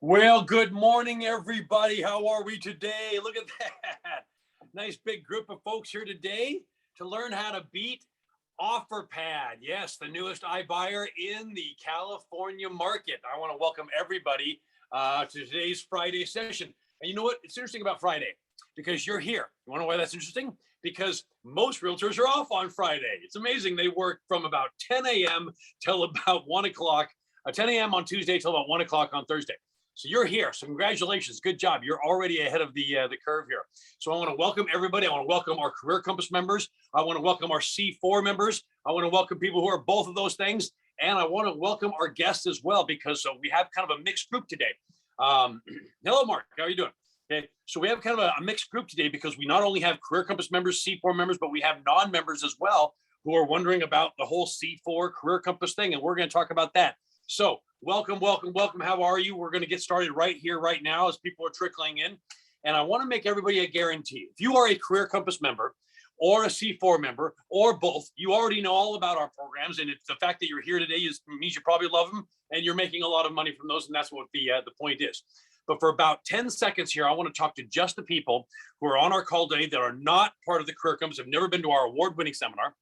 Well, good morning, everybody. How are we today? Look at that. Nice big group of folks here today to learn how to beat Offerpad. Yes, the newest iBuyer in the California market. I want to welcome everybody to today's Friday session. And you know what? It's interesting about Friday because you're here. You want to know why that's interesting? Because most realtors are off on Friday. It's amazing. They work from about 10 a.m. till about 1 o'clock, 10 a.m. on Tuesday till about 1 o'clock on Thursday. So you're here. So congratulations. Good job. You're already ahead of the curve here. So I want to welcome everybody. I want to welcome our Career Compass members. I want to welcome our C4 members. I want to welcome people who are both of those things. And I want to welcome our guests as well, because we have kind of a mixed group today. Hello, Mark. How are you doing? Okay. So we have kind of a mixed group today because we not only have Career Compass members, C4 members, but we have non-members as well who are wondering about the whole C4 Career Compass thing. And we're going to talk about that. So welcome, welcome, welcome. How are you? We're going to get started right here, right now, as people are trickling in. And I want to make everybody a guarantee. If you are a Career Compass member or a C4 member or both, you already know all about our programs. And it's the fact that you're here today means you probably love them and you're making a lot of money from those. And that's what the point is. But for about 10 seconds here, I want to talk to just the people who are on our call today that are not part of the Career Compass, have never been to our award-winning seminar,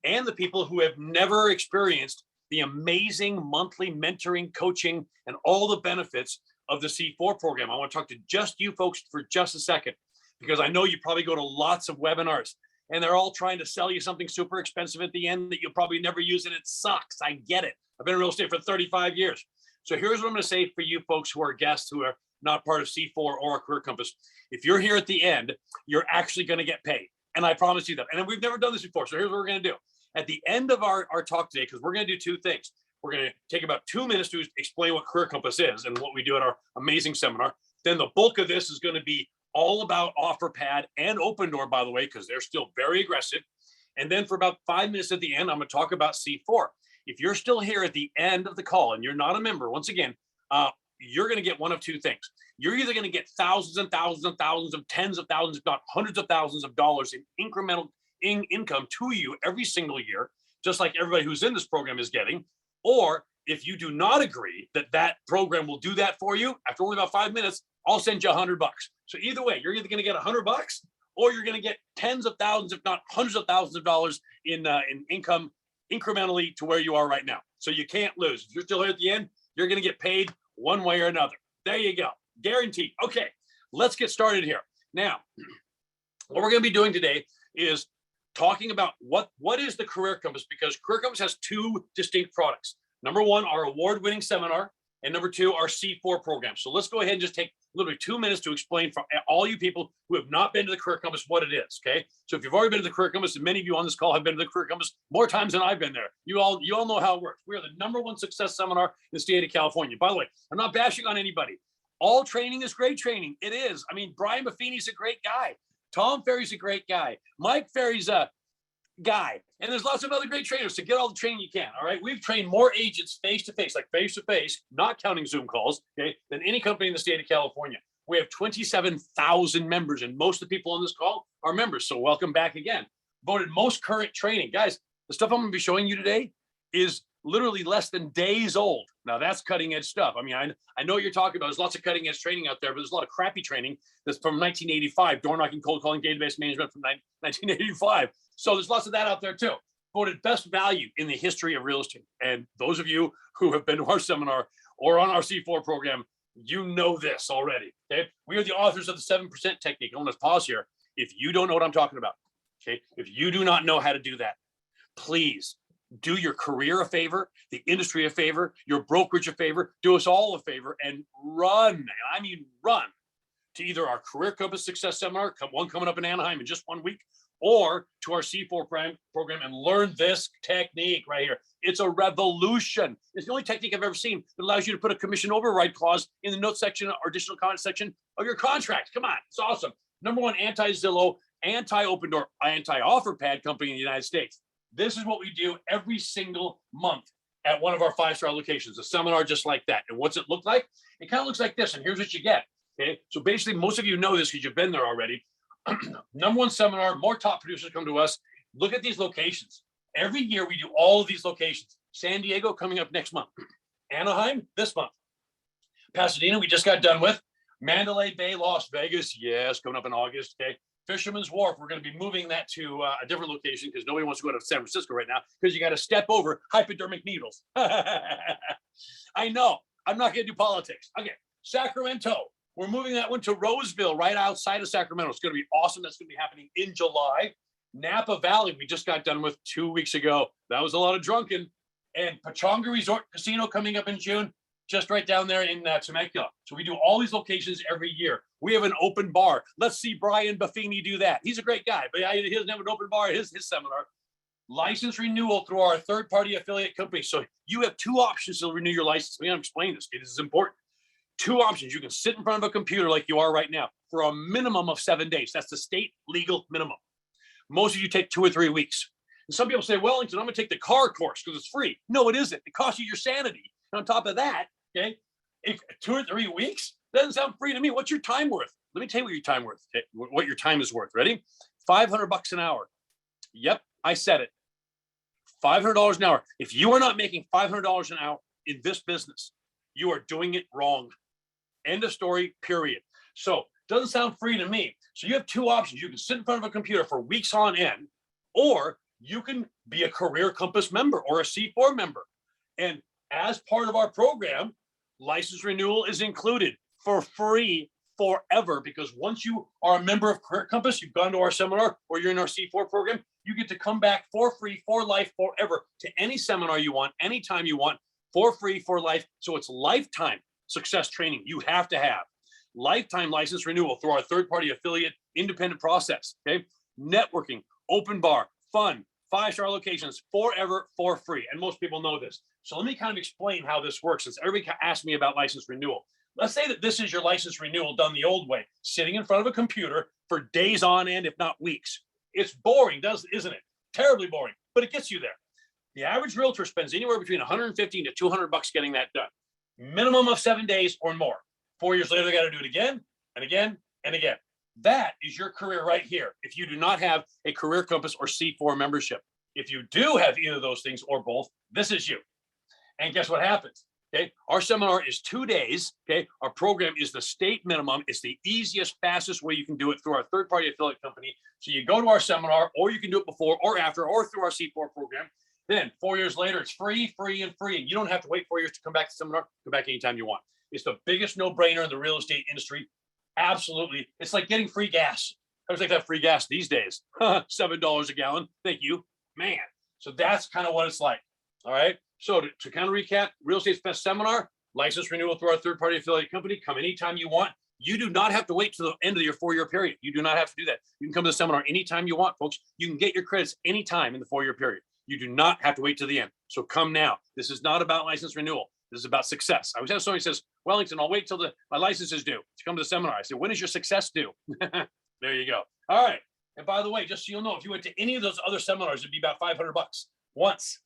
and the people who have never experienced the amazing monthly mentoring, coaching, and all the benefits of the C4 program. I want to talk to just you folks for just a second, because I know you probably go to lots of webinars and they're all trying to sell you something super expensive at the end that you'll probably never use, and it sucks. I get it. I've been in real estate for 35 years. So here's what I'm going to say for you folks who are guests who are not part of C4 or a Career Compass. If you're here at the end, you're actually going to get paid. And I promise you that. And we've never done this before. So here's what we're going to do. At the end of our talk today, because we're going to do two things. We're going to take about 2 minutes to explain what Career Compass is and what we do at our amazing seminar. Then the bulk of this is going to be all about Offerpad and Opendoor, by the way, because they're still very aggressive. And then for about 5 minutes at the end, I'm going to talk about C4. If you're still here at the end of the call and you're not a member, once again, you're going to get one of two things. You're either going to get thousands and thousands and thousands of tens of thousands, if not hundreds of thousands of dollars in incremental income to you every single year, just like everybody who's in this program is getting. Or if you do not agree that that program will do that for you, after only about 5 minutes, I'll send you $100. So either way, you're either going to get $100 or you're going to get tens of thousands, if not hundreds of thousands of dollars in income incrementally to where you are right now. So you can't lose. If you're still here at the end, you're going to get paid one way or another. There you go. Guaranteed. Okay, let's get started here. Now, what we're going to be doing today is talking about what is the Career Compass, because Career Compass has two distinct products. Number one, our award-winning seminar, and number two, our C4 program. So let's go ahead and just take literally 2 minutes to explain for all you people who have not been to the Career Compass what it is, okay? So if you've already been to the Career Compass, and many of you on this call have been to the Career Compass more times than I've been there, you all know how it works. We are the #1 success seminar in the state of California. By the way, I'm not bashing on anybody. All training is great training. It is. I mean, Brian Buffini's a great guy. Tom Ferry's a great guy. Mike Ferry's a guy. And there's lots of other great trainers to get all the training you can. All right. We've trained more agents face-to-face, like face-to-face, not counting Zoom calls, okay, than any company in the state of California. We have 27,000 members, and most of the people on this call are members. So welcome back again. Voted most current training. Guys, the stuff I'm going to be showing you today is literally less than days old. Now that's cutting edge stuff. I mean, I know what you're talking about. There's lots of cutting edge training out there, but there's a lot of crappy training that's from 1985, door knocking, cold calling, database management from 1985. So there's lots of that out there too. Voted best value in the history of real estate. And those of you who have been to our seminar or on our C4 program, you know this already, okay? We are the authors of the 7% technique. I want to pause here. If you don't know what I'm talking about, okay? If you do not know how to do that, please do your career a favor, the industry a favor, your brokerage a favor, do us all a favor, and run, and I mean run, to either our Career Compass Success Seminar, one coming up in Anaheim in just 1 week, or to our C4 program and learn this technique right here. It's a revolution. It's the only technique I've ever seen that allows you to put a commission override clause in the note section or additional comment section of your contract. Come on, it's awesome. #1 anti-Zillow, anti-Opendoor, anti-Offerpad company in the United States. This is what we do every single month at one of our 5-star locations, a seminar just like that. And what's it look like? It kind of looks like this, and here's what you get, okay? So basically, most of you know this because you've been there already. #1 seminar, more top producers come to us. Look at these locations. Every year we do all of these locations. San Diego coming up next month. Anaheim this month. Pasadena, we just got done with. Mandalay Bay, Las Vegas, yes, coming up in August. Okay. Fisherman's Wharf, we're going to be moving that to a different location because nobody wants to go to San Francisco right now because you got to step over hypodermic needles. I know. I'm not going to do politics. Okay. Sacramento, we're moving that one to Roseville, right outside of Sacramento. It's going to be awesome. That's going to be happening in July. Napa Valley, we just got done with 2 weeks ago. That was a lot of drunken. And Pechanga Resort Casino coming up in June, just right down there in Temecula. So we do all these locations every year. We have an open bar. Let's see Brian Buffini do that. He's a great guy, but he doesn't have an open bar at his seminar. License renewal through our third-party affiliate company. So you have two options to renew your license. Let me explain this. This is important. Two options. You can sit in front of a computer like you are right now for a minimum of 7 days. That's the state legal minimum. Most of you take 2 or 3 weeks. And some people say, Wellington, I'm going to take the car course because it's free. No, it isn't. It costs you your sanity. And on top of that, okay, 2 or 3 weeks doesn't sound free to me. What's your time worth? Let me tell you what your time worth. Okay, what your time is worth. Ready? $500 an hour. Yep, I said it. $500 an hour. If you are not making $500 an hour in this business, you are doing it wrong. End of story, period. So doesn't sound free to me. So you have two options. You can sit in front of a computer for weeks on end, or you can be a Career Compass member or a C4 member. And as part of our program, license renewal is included for free forever, because once you are a member of Career Compass, you've gone to our seminar or you're in our C4 program, you get to come back for free, for life, forever to any seminar you want, anytime you want, for free, for life. So it's lifetime success training you have to have. Lifetime license renewal through our third-party affiliate independent process, okay? Networking, open bar, fun, 5-star locations, forever, for free. And most people know this. So let me kind of explain how this works, since everybody asked me about license renewal. Let's say that this is your license renewal done the old way, sitting in front of a computer for days on end, if not weeks. It's boring, isn't it? Terribly boring, but it gets you there. The average realtor spends anywhere between $115 to $200 getting that done. Minimum of 7 days or more. 4 years later, they got to do it again and again and again. That is your career right here. If you do not have a Career Compass or C4 membership, if you do have either of those things or both, this is you. And guess what happens? Okay, our seminar is 2 days. Okay, our program is the state minimum. It's the easiest, fastest way you can do it through our third-party affiliate company. So you go to our seminar, or you can do it before or after, or through our C4 program. Then 4 years later, it's free, free, and free. And you don't have to wait 4 years to come back to seminar. Come back anytime you want. It's the biggest no-brainer in the real estate industry. Absolutely. It's like getting free gas. I was like that free gas these days. $7 a gallon. Thank you, man. So that's kind of what it's like. All right. So to kind of recap, Real Estate's Best Seminar, license renewal through our third-party affiliate company. Come anytime you want. You do not have to wait to the end of your 4-year period. You do not have to do that. You can come to the seminar anytime you want, folks. You can get your credits anytime in the 4-year period. You do not have to wait to the end. So come now. This is not about license renewal. This is about success. I always have somebody who says, Wellington, I'll wait till my license is due to come to the seminar. I said, when is your success due? There you go. All right. And by the way, just so you'll know, if you went to any of those other seminars, it'd be about $500 once.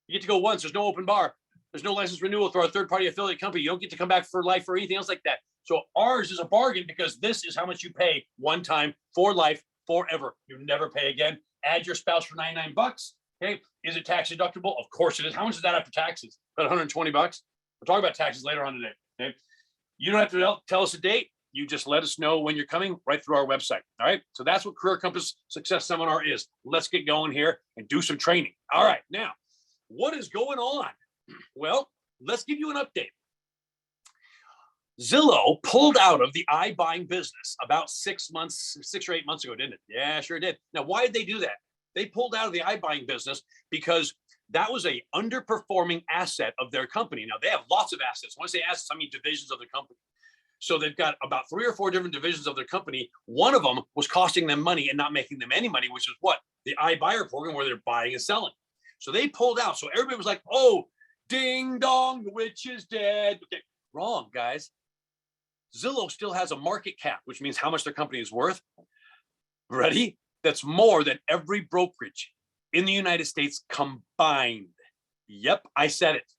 You get to go once. There's no open bar. There's no license renewal through our third-party affiliate company. You don't get to come back for life or anything else like that. So ours is a bargain, because this is how much you pay one time for life, forever. You never pay again. Add your spouse for $99. Okay. Is it tax deductible? Of course it is. How much is that after taxes? About $120. We'll talk about taxes later on today. Okay. You don't have to tell us a date. You just let us know when you're coming right through our website. All right. So that's what Career Compass Success Seminar is. Let's get going here and do some training. All right. Now, what is going on? Well, let's give you an update. Zillow pulled out of the iBuying business about 6 or 8 months ago, didn't it? Yeah, sure did. Now, why did they do that? They pulled out of the iBuying business because that was a underperforming asset of their company. Now, they have lots of assets. When I say assets, I mean divisions of the company. So they've got about 3 or 4 different divisions of their company. One of them was costing them money and not making them any money, which is what? The iBuyer program, where they're buying and selling. So they pulled out. So everybody was like, oh, ding dong, the witch is dead. Okay, wrong, guys. Zillow still has a market cap, which means how much their company is worth. Ready? That's more than every brokerage in the United States combined. Yep, I said it.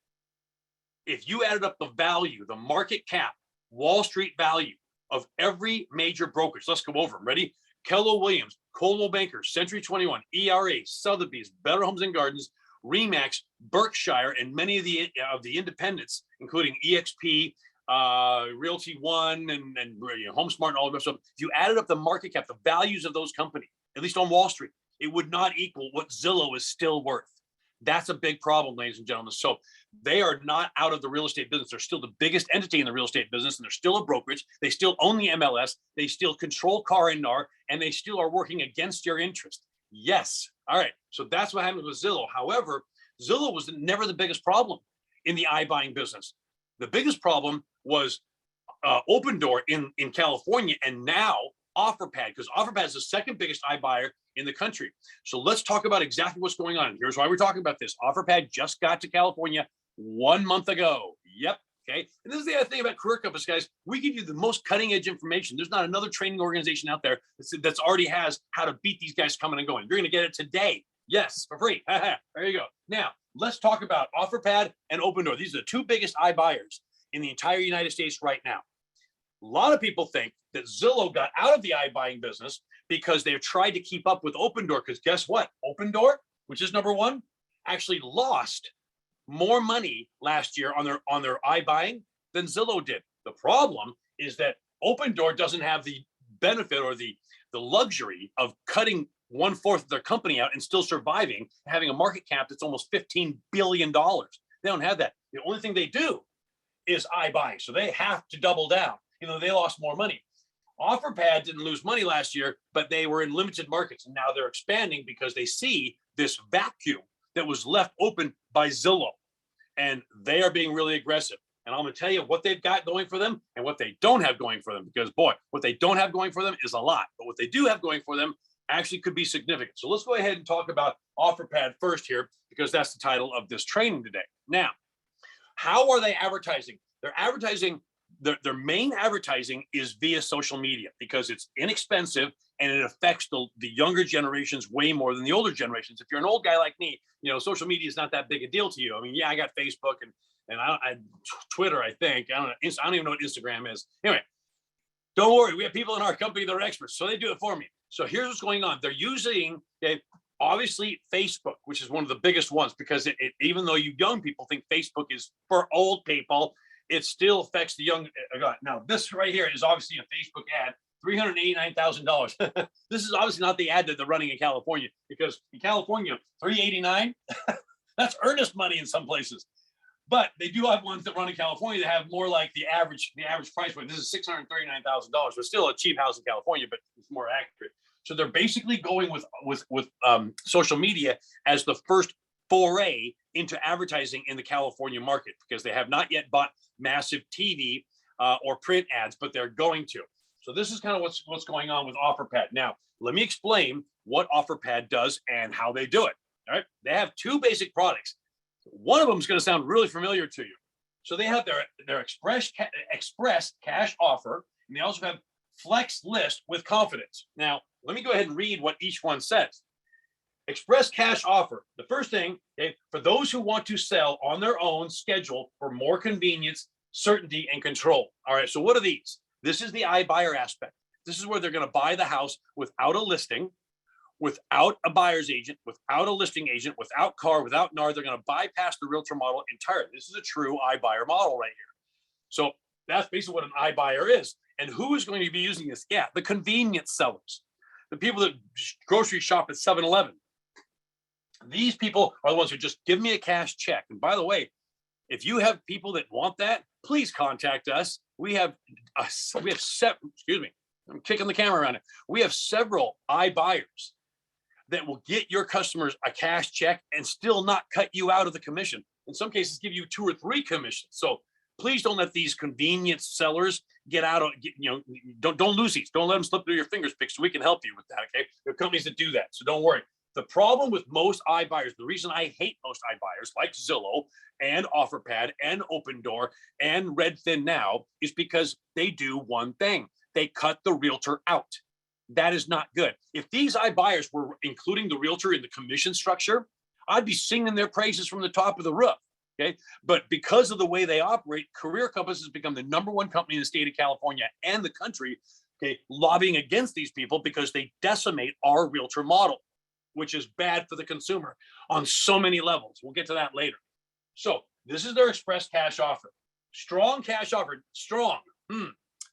If you added up the value, the market cap, Wall Street value of every major brokerage, let's go over them. Ready? Keller Williams, Coldwell Banker, Century 21, ERA, Sotheby's, Better Homes and Gardens, Remax, Berkshire, and many of the independents, including EXP, Realty One, and you know, HomeSmart and all of that stuff. If you added up the market cap, the values of those companies, at least on Wall Street, it would not equal what Zillow is still worth. That's a big problem, ladies and gentlemen. So they are not out of the real estate business. They're still the biggest entity in the real estate business, and they're still a brokerage. They still own the MLS. They still control car and NAR, and they still are working against your interest. Yes. All right. So that's what happened with Zillow. However, Zillow was never the biggest problem in the iBuying business. The biggest problem was Opendoor in California, and now Offerpad, because Offerpad is the second biggest iBuyer in the country. So let's talk about exactly what's going on. Here's why we're talking about this. Offerpad just got to California 1 month ago. Yep. Okay. And this is the other thing about Career Compass, guys. We give you the most cutting edge information. There's not another training organization out there that's already has how to beat these guys coming and going. You're going to get it today. Yes, for free. There you go. Now, let's talk about Offerpad and Opendoor. These are the two biggest iBuyers in the entire United States right now. A lot of people think that Zillow got out of the iBuying business because they've tried to keep up with Opendoor. Because guess what? Opendoor, which is number one, actually lost more money last year on their iBuying than Zillow did. The problem is that Opendoor doesn't have the benefit or the luxury of cutting 1/4 of their company out and still surviving, having a market cap that's almost $15 billion. They don't have that. The only thing they do is iBuying. So they have to double down. You know, they lost more money. Offerpad didn't lose money last year, but they were in limited markets. And now they're expanding because they see this vacuum that was left open by Zillow. And they are being really aggressive. And I'm going to tell you what they've got going for them and what they don't have going for them. Because, boy, what they don't have going for them is a lot. But what they do have going for them actually could be significant. So let's go ahead and talk about Offerpad first here, because that's the title of this training today. Now, how are they advertising? They're advertising. Their main advertising is via social media because it's inexpensive and it affects the younger generations way more than the older generations. If you're an old guy like me, you know, social media is not that big a deal to you. I mean, yeah, I got Facebook and Twitter, I think. I don't even know what Instagram is. Anyway, don't worry. We have people in our company that are experts, so they do it for me. So here's what's going on. They're using, obviously, Facebook, which is one of the biggest ones, because even though you young people think Facebook is for old people, it still affects the young. Now, this right here is obviously a Facebook ad, $389,000. This is obviously not the ad that they're running in California, because in California, $389, that's earnest money in some places. But they do have ones that run in California that have more like the average price point. This is $639,000. But still a cheap house in California, but it's more accurate. So they're basically going with social media as the first foray into advertising in the California market, because they have not yet bought massive TV or print ads, but they're going to. So this is kind of what's going on with Offerpad. Now, let me explain what Offerpad does and how they do it. All right, they have two basic products. One of them is going to sound really familiar to you. So they have their express cash offer, and they also have flex list with confidence. Now, let me go ahead and read what each one says. Express cash offer. The first thing, for those who want to sell on their own schedule for more convenience, certainty, and control. All right, so what are these? This is the iBuyer aspect. This is where they're going to buy the house without a listing, without a buyer's agent, without a listing agent, without car, without NAR. They're going to bypass the realtor model entirely. This is a true iBuyer model right here. So that's basically what an iBuyer is. And who is going to be using this? Yeah, the convenience sellers, the people that grocery shop at 7-Eleven. These people are the ones who just give me a cash check. And by the way, if you have people that want that, please contact us. We have excuse me, I'm kicking the camera around it. We have several iBuyers that will get your customers a cash check and still not cut you out of the commission. In some cases, give you 2 or 3 commissions. So please don't let these convenience sellers get out of, don't lose these. Don't let them slip through your fingers, so we can help you with that, okay? There are companies that do that, so don't worry. The problem with most iBuyers, the reason I hate most iBuyers like Zillow and Offerpad and Opendoor and Redfin now, is because they do one thing. They cut the realtor out. That is not good. If these iBuyers were including the realtor in the commission structure, I'd be singing their praises from the top of the roof. Okay. But because of the way they operate, Career Compass has become the #1 company in the state of California and the country, okay, lobbying against these people because they decimate our realtor model, which is bad for the consumer on so many levels. We'll get to that later. So this is their express cash offer. strong cash offer. Strong.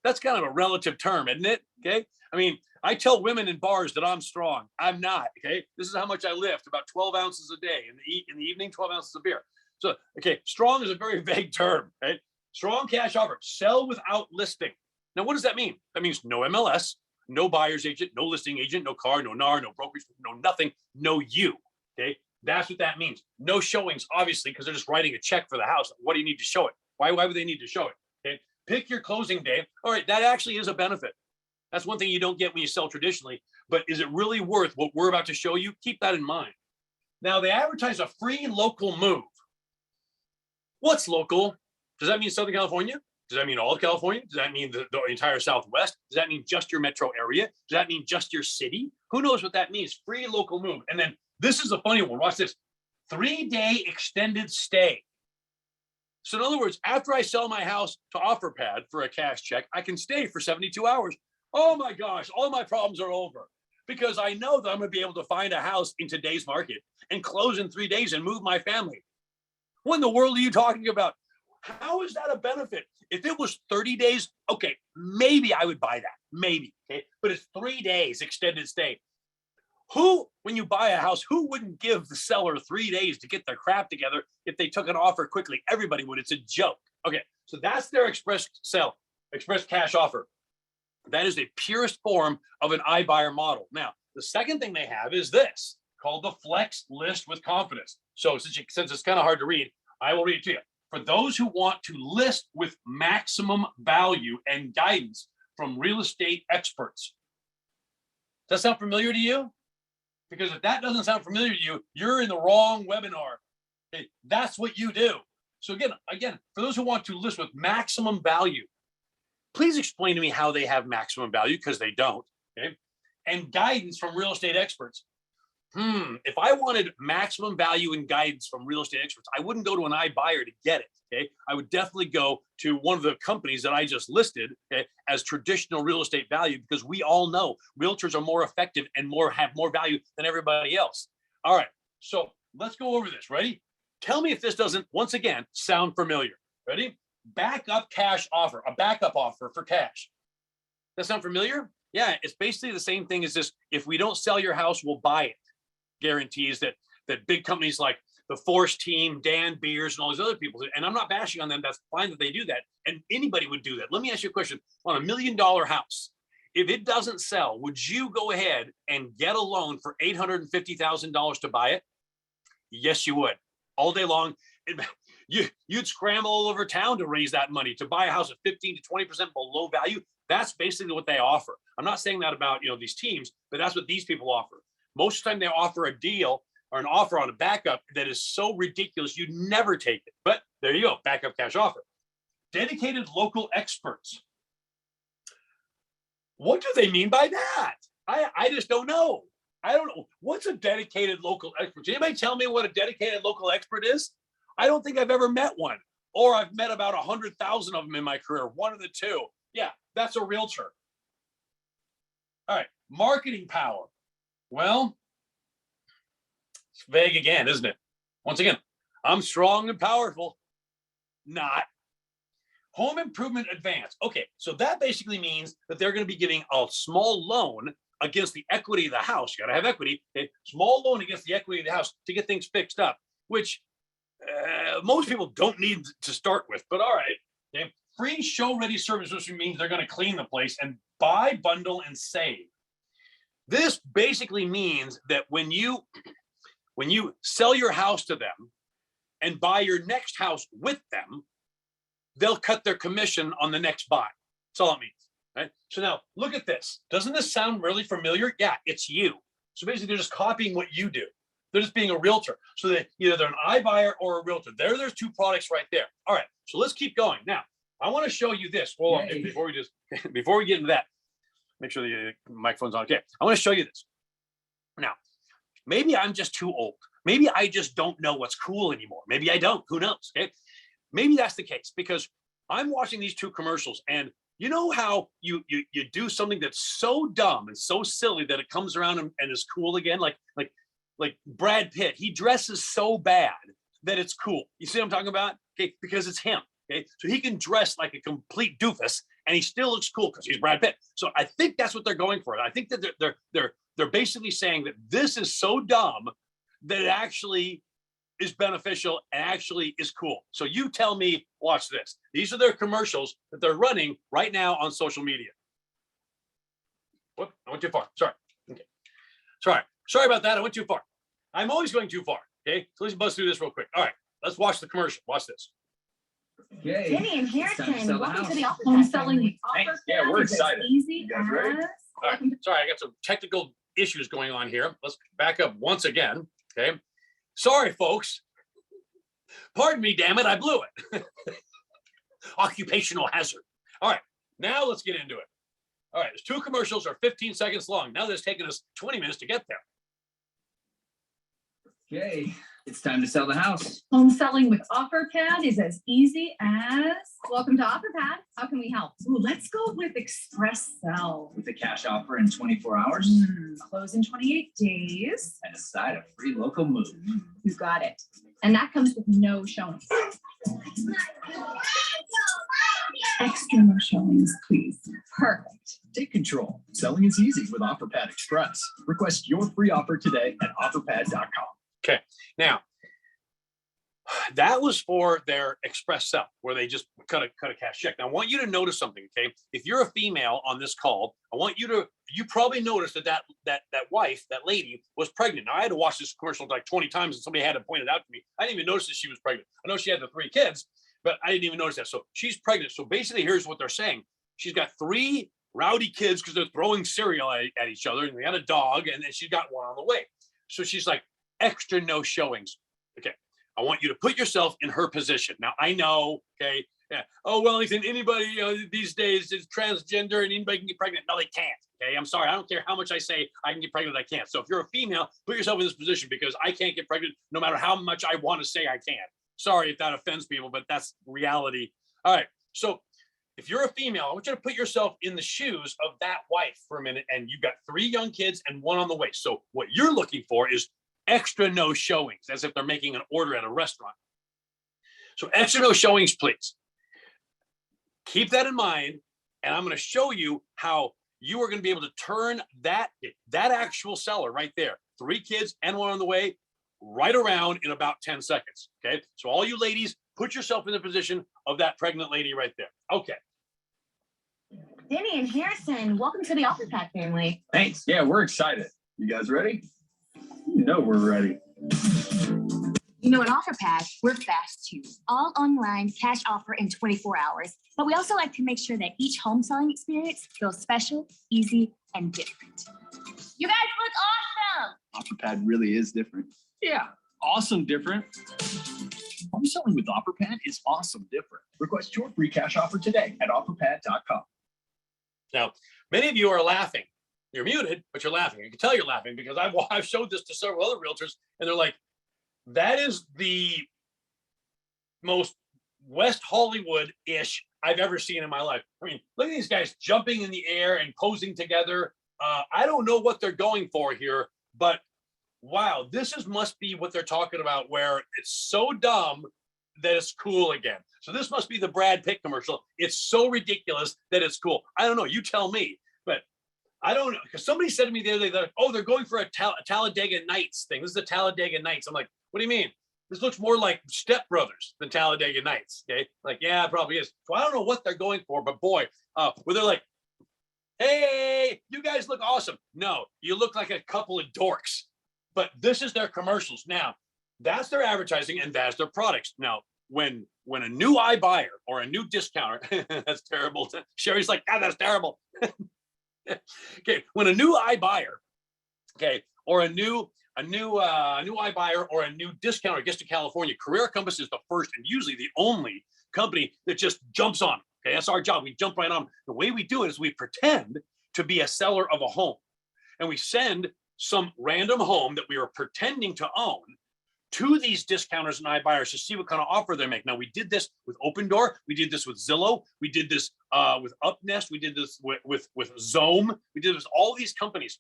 That's kind of a relative term, isn't it? Okay. I mean, I tell women in bars that I'm strong. I'm not. Okay. This is how much I lift, about 12 ounces a day. In the evening, 12 ounces of beer. So, okay, strong is a very vague term, right? Strong cash offer. Sell without listing. Now, what does that mean? That means no MLS, no buyer's agent, no listing agent, no car, no NAR, no brokerage, no nothing, no you. Okay. That's what that means. No showings, obviously, because they're just writing a check for the house. What do you need to show it? Why would they need to show it? Okay. Pick your closing day. All right. That actually is a benefit. That's one thing you don't get when you sell traditionally, but is it really worth what we're about to show you? Keep that in mind. Now, they advertise a free local move. What's local? Does that mean Southern California? Does that mean all of California? Does that mean the entire Southwest? Does that mean just your metro area? Does that mean just your city? Who knows what that means? Free local move. And then this is a funny one. Watch this. 3-day extended stay. So in other words, after I sell my house to Offerpad for a cash check, I can stay for 72 hours. Oh my gosh, all my problems are over because I know that I'm going to be able to find a house in today's market and close in 3 days and move my family. What in the world are you talking about? How is that a benefit? If it was 30 days, okay, maybe I would buy that, maybe, okay? But it's 3 days extended stay. When you buy a house, who wouldn't give the seller 3 days to get their crap together if they took an offer quickly? Everybody would. It's a joke. Okay, so that's their express cash offer. That is the purest form of an iBuyer model. Now, the second thing they have is this, called the Flex List with Confidence. So since it's kind of hard to read, I will read it to you. For those who want to list with maximum value and guidance from real estate experts. Does that sound familiar to you? Because if that doesn't sound familiar to you, you're in the wrong webinar. Okay, that's what you do. So again, for those who want to list with maximum value, please explain to me how they have maximum value, because they don't. Okay, and guidance from real estate experts. If I wanted maximum value and guidance from real estate experts, I wouldn't go to an iBuyer to get it. Okay, I would definitely go to one of the companies that I just listed, okay, as traditional real estate value, because we all know realtors are more effective and have more value than everybody else. All right, so let's go over this. Ready? Tell me if this doesn't, once again, sound familiar. Ready? Backup cash offer, a backup offer for cash. That sound familiar? Yeah, it's basically the same thing as this. If we don't sell your house, we'll buy it. Guarantees that big companies like the Force Team, Dan Beers, and all these other people, and I'm not bashing on them. That's fine that they do that, and anybody would do that. Let me ask you a question. On $1 million house, if it doesn't sell, would you go ahead and get a loan for $850,000 to buy it? Yes, you would. All day long. You'd scramble all over town to raise that money to buy a house at 15 to 20% below value. That's basically what they offer. I'm not saying that about these teams, but that's what these people offer. Most of the time they offer a deal or an offer on a backup that is so ridiculous you'd never take it. But there you go, backup cash offer. Dedicated local experts. What do they mean by that? I just don't know. I don't know. What's a dedicated local expert? Can anybody tell me what a dedicated local expert is? I don't think I've ever met one, or I've met about 100,000 of them in my career. One of the two. Yeah, that's a realtor. All right, marketing power. Well, it's vague again, isn't it? Once again, I'm strong and powerful. Not. Home improvement advance. Okay, so that basically means that they're going to be giving a small loan against the equity of the house. You got to have equity. Okay? Small loan against the equity of the house to get things fixed up, which most people don't need to start with. But all right, okay? Free show-ready service, which means they're going to clean the place and buy, bundle, and save. This basically means that when you sell your house to them and buy your next house with them, they'll cut their commission on the next buy. That's all it means. Right? So now look at this. Doesn't this sound really familiar? Yeah, it's you. So basically they're just copying what you do. They're just being a realtor. So they're an iBuyer or a realtor. There's two products right there. All right, so let's keep going. Now, I want to show you this. Hold on, before we get into that, make sure the microphone's on. Okay, I want to show you this. Now, maybe I'm just too old. Maybe I just don't know what's cool anymore. Maybe I don't. Who knows? Okay, maybe that's the case because I'm watching these two commercials, and you know how you do something that's so dumb and so silly that it comes around and is cool again, like Brad Pitt. He dresses so bad that it's cool. You see what I'm talking about? Okay, because it's him. Okay, so he can dress like a complete doofus and he still looks cool because he's Brad Pitt. So I think that's what they're going for. I think that they're basically saying that this is so dumb that it actually is beneficial and actually is cool. So you tell me, watch this. These are their commercials that they're running right now on social media. Whoop, I went too far. Sorry. Okay. Sorry about that. I went too far. I'm always going too far. Okay. So let's buzz through this real quick. All right. Let's watch the commercial. Watch this. Okay. Denny and Harrison, welcome to the Offerpad Home selling family. with Offerpad. Yeah, we're excited. Easy You guys ready? as. All right. Sorry, I got some technical issues going on here. Let's back up once again. Okay. Sorry, folks. Pardon me, damn it. I blew it. Occupational hazard. All right. Now let's get into it. All right. There's 2 commercials are 15 seconds long. Now that's taken us 20 minutes to get there. Okay, it's time to sell the house. Home selling with Offerpad is as easy as. Welcome to Offerpad. How can we help? Ooh, let's go with Express Sell. With a cash offer in 24 hours Close in 28 days. and a side of free local move. You got it. And that comes with no showings. Extra no showings, please. Perfect. Take control. Selling is easy with Offerpad Express. Request your free offer today at offerpad.com. Okay. Now, that was for their express sell where they just cut a cash check. Now, I want you to notice something, okay? If you're a female on this call, I want you probably noticed that wife, that lady was pregnant. Now, I had to watch this commercial like 20 times and somebody had to point it out to me. I didn't even notice that she was pregnant. I know she had the 3 kids, but I didn't even notice that. So she's pregnant. So basically, here's what they're saying. She's got 3 rowdy kids because they're throwing cereal at each other, and they had a dog, and then she got one on the way. So she's like, extra no showings. Okay. I want you to put yourself in her position. Now, I know, okay, yeah. Oh, well, anybody these days is transgender and anybody can get pregnant. No, they can't, okay? I'm sorry. I don't care how much I say I can get pregnant, I can't. So if you're a female, put yourself in this position because I can't get pregnant no matter how much I want to say I can. Sorry if that offends people, but that's reality. All right. So if you're a female, I want you to put yourself in the shoes of that wife for a minute, and you've got 3 young kids and 1 on the way. So what you're looking for is extra no showings, as if they're making an order at a restaurant. So extra no showings, please. Keep that in mind, and I'm going to show you how you are going to be able to turn that actual seller right there, 3 kids and 1 on the way, right around in about 10 seconds. Okay, so all you ladies, put yourself in the position of that pregnant lady right there. Okay. Denny and Harrison, welcome to the Offerpad family. Thanks. Yeah, we're excited. You guys ready? You know we're ready. You know, at Offerpad, we're fast too. All online, cash offer in 24 hours. But we also like to make sure that each home selling experience feels special, easy, and different. You guys look awesome! Offerpad really is different. Yeah, awesome different. Home selling with Offerpad is awesome different. Request your free cash offer today at offerpad.com. Now, many of you are laughing. You're muted, but you're laughing. You can tell you're laughing because I've showed this to several other realtors, and they're like, that is the most West Hollywood-ish I've ever seen in my life. I mean, look at these guys jumping in the air and posing together. I don't know what they're going for here, but wow, must be what they're talking about, where it's so dumb that it's cool again. So this must be the Brad Pitt commercial. It's so ridiculous that it's cool. I don't know. You tell me. But I don't know, because somebody said to me the other day that, oh, they're going for a Talladega Nights thing. This is the Talladega Nights. I'm like, what do you mean? This looks more like Step Brothers than Talladega Nights. Okay, like, yeah, it probably is. So I don't know what they're going for, but boy, where they're like, hey, you guys look awesome. No, you look like a couple of dorks. But this is their commercials. Now, that's their advertising and that's their products. Now, when a new iBuyer or a new discounter, that's terrible. Sherry's like, God, that's terrible. Okay, when a new iBuyer, okay, or a new iBuyer or a new discounter gets to California, Career Compass is the first and usually the only company that just jumps on. Okay, that's our job. We jump right on. The way we do it is we pretend to be a seller of a home, and we send some random home that we are pretending to own to these discounters and iBuyers to see what kind of offer they make. Now, we did this with Opendoor. We did this with Zillow. We did this with UpNest. We did this with Zome. We did this with all these companies.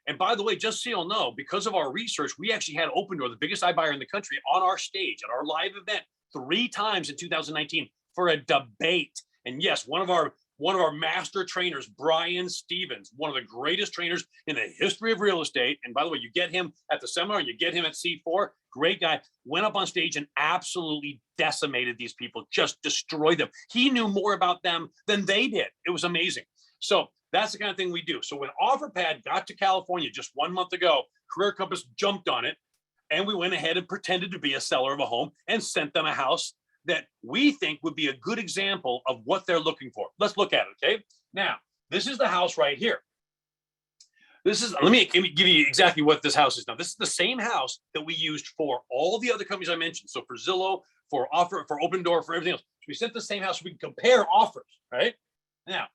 And by the way, just so you'll know, because of our research, we actually had Opendoor, the biggest iBuyer in the country, on our stage at our live event 3 times in 2019. for a debate. And yes, one of our master trainers, Brian Stevens, one of the greatest trainers in the history of real estate. And by the way, you get him at the seminar and you get him at C4, great guy, went up on stage and absolutely decimated these people, just destroyed them. He knew more about them than they did. It was amazing. So that's the kind of thing we do. So when Offerpad got to California just 1 month ago, Career Compass jumped on it, and we went ahead and pretended to be a seller of a home and sent them a house that we think would be a good example of what they're looking for. Let's look at it, okay? Now, this is the house right here. Let me give you exactly what this house is now. This is the same house that we used for all the other companies I mentioned. So for Zillow, for Opendoor, for everything else. So we sent the same house so we can compare offers, right? Now,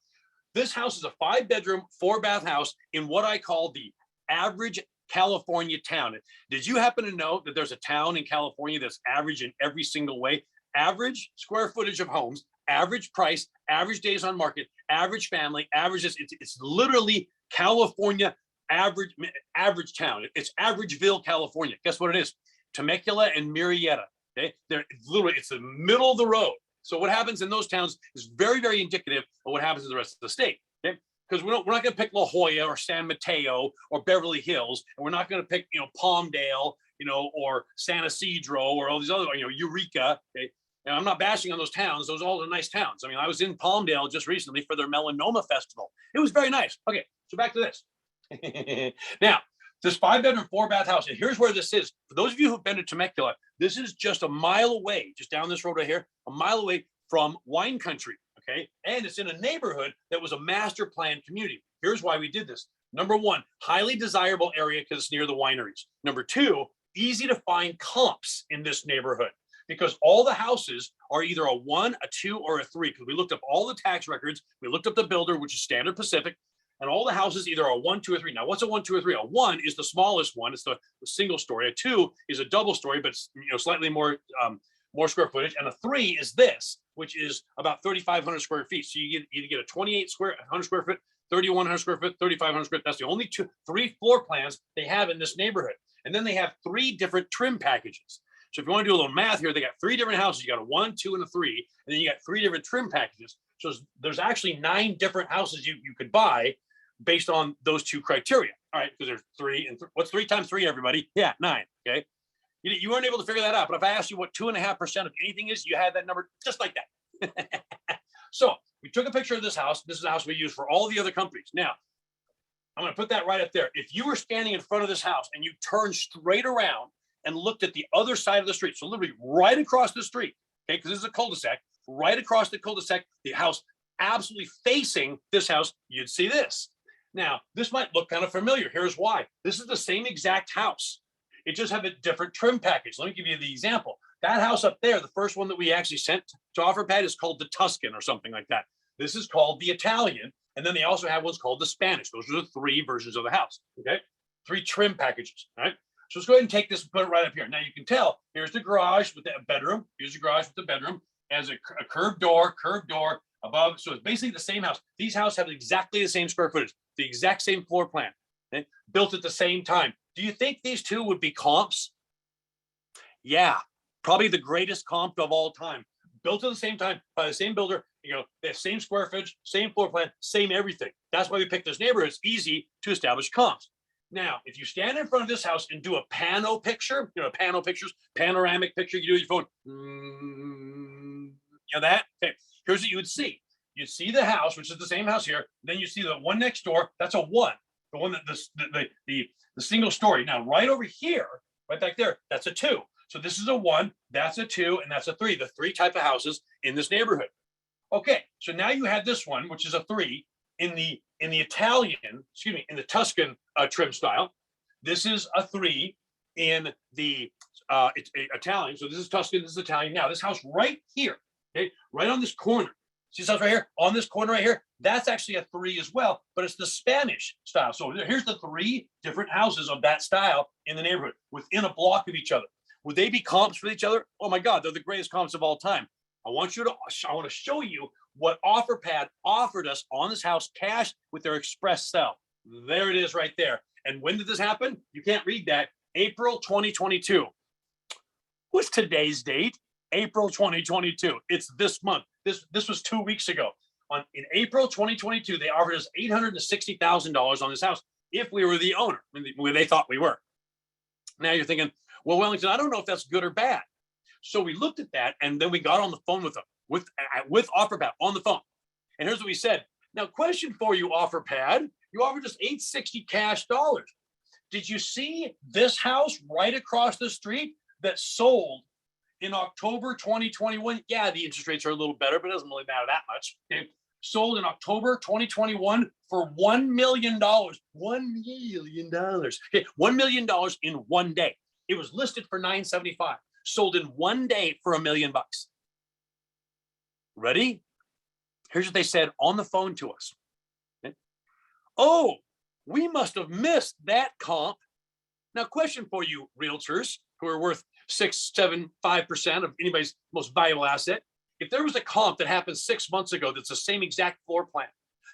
this house is a 5-bedroom, 4-bath house in what I call the average California town. Did you happen to know that there's a town in California that's average in every single way? Average square footage of homes, average price, average days on market, average family, averages. It's literally California average town. It's Averageville, California. Guess what it is? Temecula and Murrieta. Okay, it's the middle of the road. So what happens in those towns is very, very indicative of what happens in the rest of the state. Okay, because we're not going to pick La Jolla or San Mateo or Beverly Hills, and we're not going to pick Palmdale, or San Isidro or all these other, Eureka. Okay. And I'm not bashing on those towns. Those all are nice towns. I mean, I was in Palmdale just recently for their melanoma festival. It was very nice. Okay, so back to this. Now, this 5-bedroom, 4-bath house, and here's where this is. For those of you who've been to Temecula, this is just a mile away, just down this road right here, a mile away from wine country, okay? And it's in a neighborhood that was a master plan community. Here's why we did this. Number one, highly desirable area because it's near the wineries. Number two, easy to find comps in this neighborhood, because all the houses are either a 1, a 2, or a 3. Because we looked up all the tax records, we looked up the builder, which is Standard Pacific, and all the houses either a 1, 2, or 3. Now, what's a 1, 2, or 3? A 1 is the smallest one; it's the single story. A 2 is a double story, but it's slightly more square footage. And a 3 is this, which is about 3,500 square feet. So you either get a 2,800 square foot, 3,100 square foot, 3,500 square. That's the only 3 floor plans they have in this neighborhood. And then they have 3 different trim packages. So if you want to do a little math here, they got 3 different houses. You got a 1, 2, and a 3, and then you got 3 different trim packages. So there's actually 9 different houses you could buy based on those 2 criteria. All right, because there's 3 and what's 3 times 3, everybody? Yeah, 9. Okay, you weren't able to figure that out, but if I asked you what 2.5% of anything is, you had that number just like that. So we took a picture of this house. This is the house we use for all the other companies. Now, I'm going to put that right up there. If you were standing in front of this house and you turned straight around and looked at the other side of the street, so literally right across the street, okay, because this is a cul-de-sac, right across the cul-de-sac, the house absolutely facing this house, you'd see this. Now, this might look kind of familiar. Here's why. This is the same exact house. It just have a different trim package. Let me give you the example. That house up there, the first one that we actually sent to Offerpad, is called the Tuscan or something like that. This is called the Italian. And then they also have what's called the Spanish. Those are the 3 versions of the house, okay? 3 trim packages, all right? So let's go ahead and take this and put it right up here. Now you can tell, here's the garage with the bedroom. Here's the garage with the bedroom. It has a curved door above. So it's basically the same house. These houses have exactly the same square footage, the exact same floor plan, okay? Built at the same time. Do you think these 2 would be comps? Yeah, probably the greatest comp of all time. Built at the same time by the same builder, they have same square footage, same floor plan, same everything. That's why we picked this neighborhood. It's easy to establish comps. Now, if you stand in front of this house and do a pano picture, panoramic picture, you do your phone, that, okay, here's what you would see. You'd see the house, which is the same house here. Then you see the one next door, that's a 1. The one that the single story. Now, right over here, right back there, that's a 2. So this is a 1, that's a 2, and that's a 3, the 3 type of houses in this neighborhood. Okay, so now you have this one, which is a 3 in the Italian, in the Tuscan trim style. This is a 3 in the Italian. So this is Tuscan, this is Italian. Now this house right here, okay, right on this corner. See this house right here? On this corner right here, that's actually a 3 as well, but it's the Spanish style. So here's the 3 different houses of that style in the neighborhood within a block of each other. Would they be comps with each other? Oh my God, they're the greatest comps of all time. I want to show you what Offerpad offered us on this house cash with their express sell. There it is right there. And when did this happen? You can't read that. April 2022. What's today's date? April 2022. It's this month. This was 2 weeks ago. In April 2022, they offered us $860,000 on this house if we were the owner, when they thought we were. Now you're thinking, well, Wellington, I don't know if that's good or bad. So we looked at that, and then we got on the phone with them, with Offerpad on the phone. And here's what we said. Now, question for you, Offerpad. You offered us $860 cash dollars. Did you see this house right across the street that sold in October 2021? Yeah, the interest rates are a little better, but it doesn't really matter that much. Okay. Sold in October 2021 for $1 million. $1 million. Okay, $1 million in 1 day. It was listed for $975. Sold in 1 day for $1 million. Ready? Here's what they said on the phone to us. Okay. Oh, we must have missed that comp. Now, question for you, realtors who are worth 6, 7, 5% of anybody's most valuable asset. If there was a comp that happened 6 months ago that's the same exact floor plan,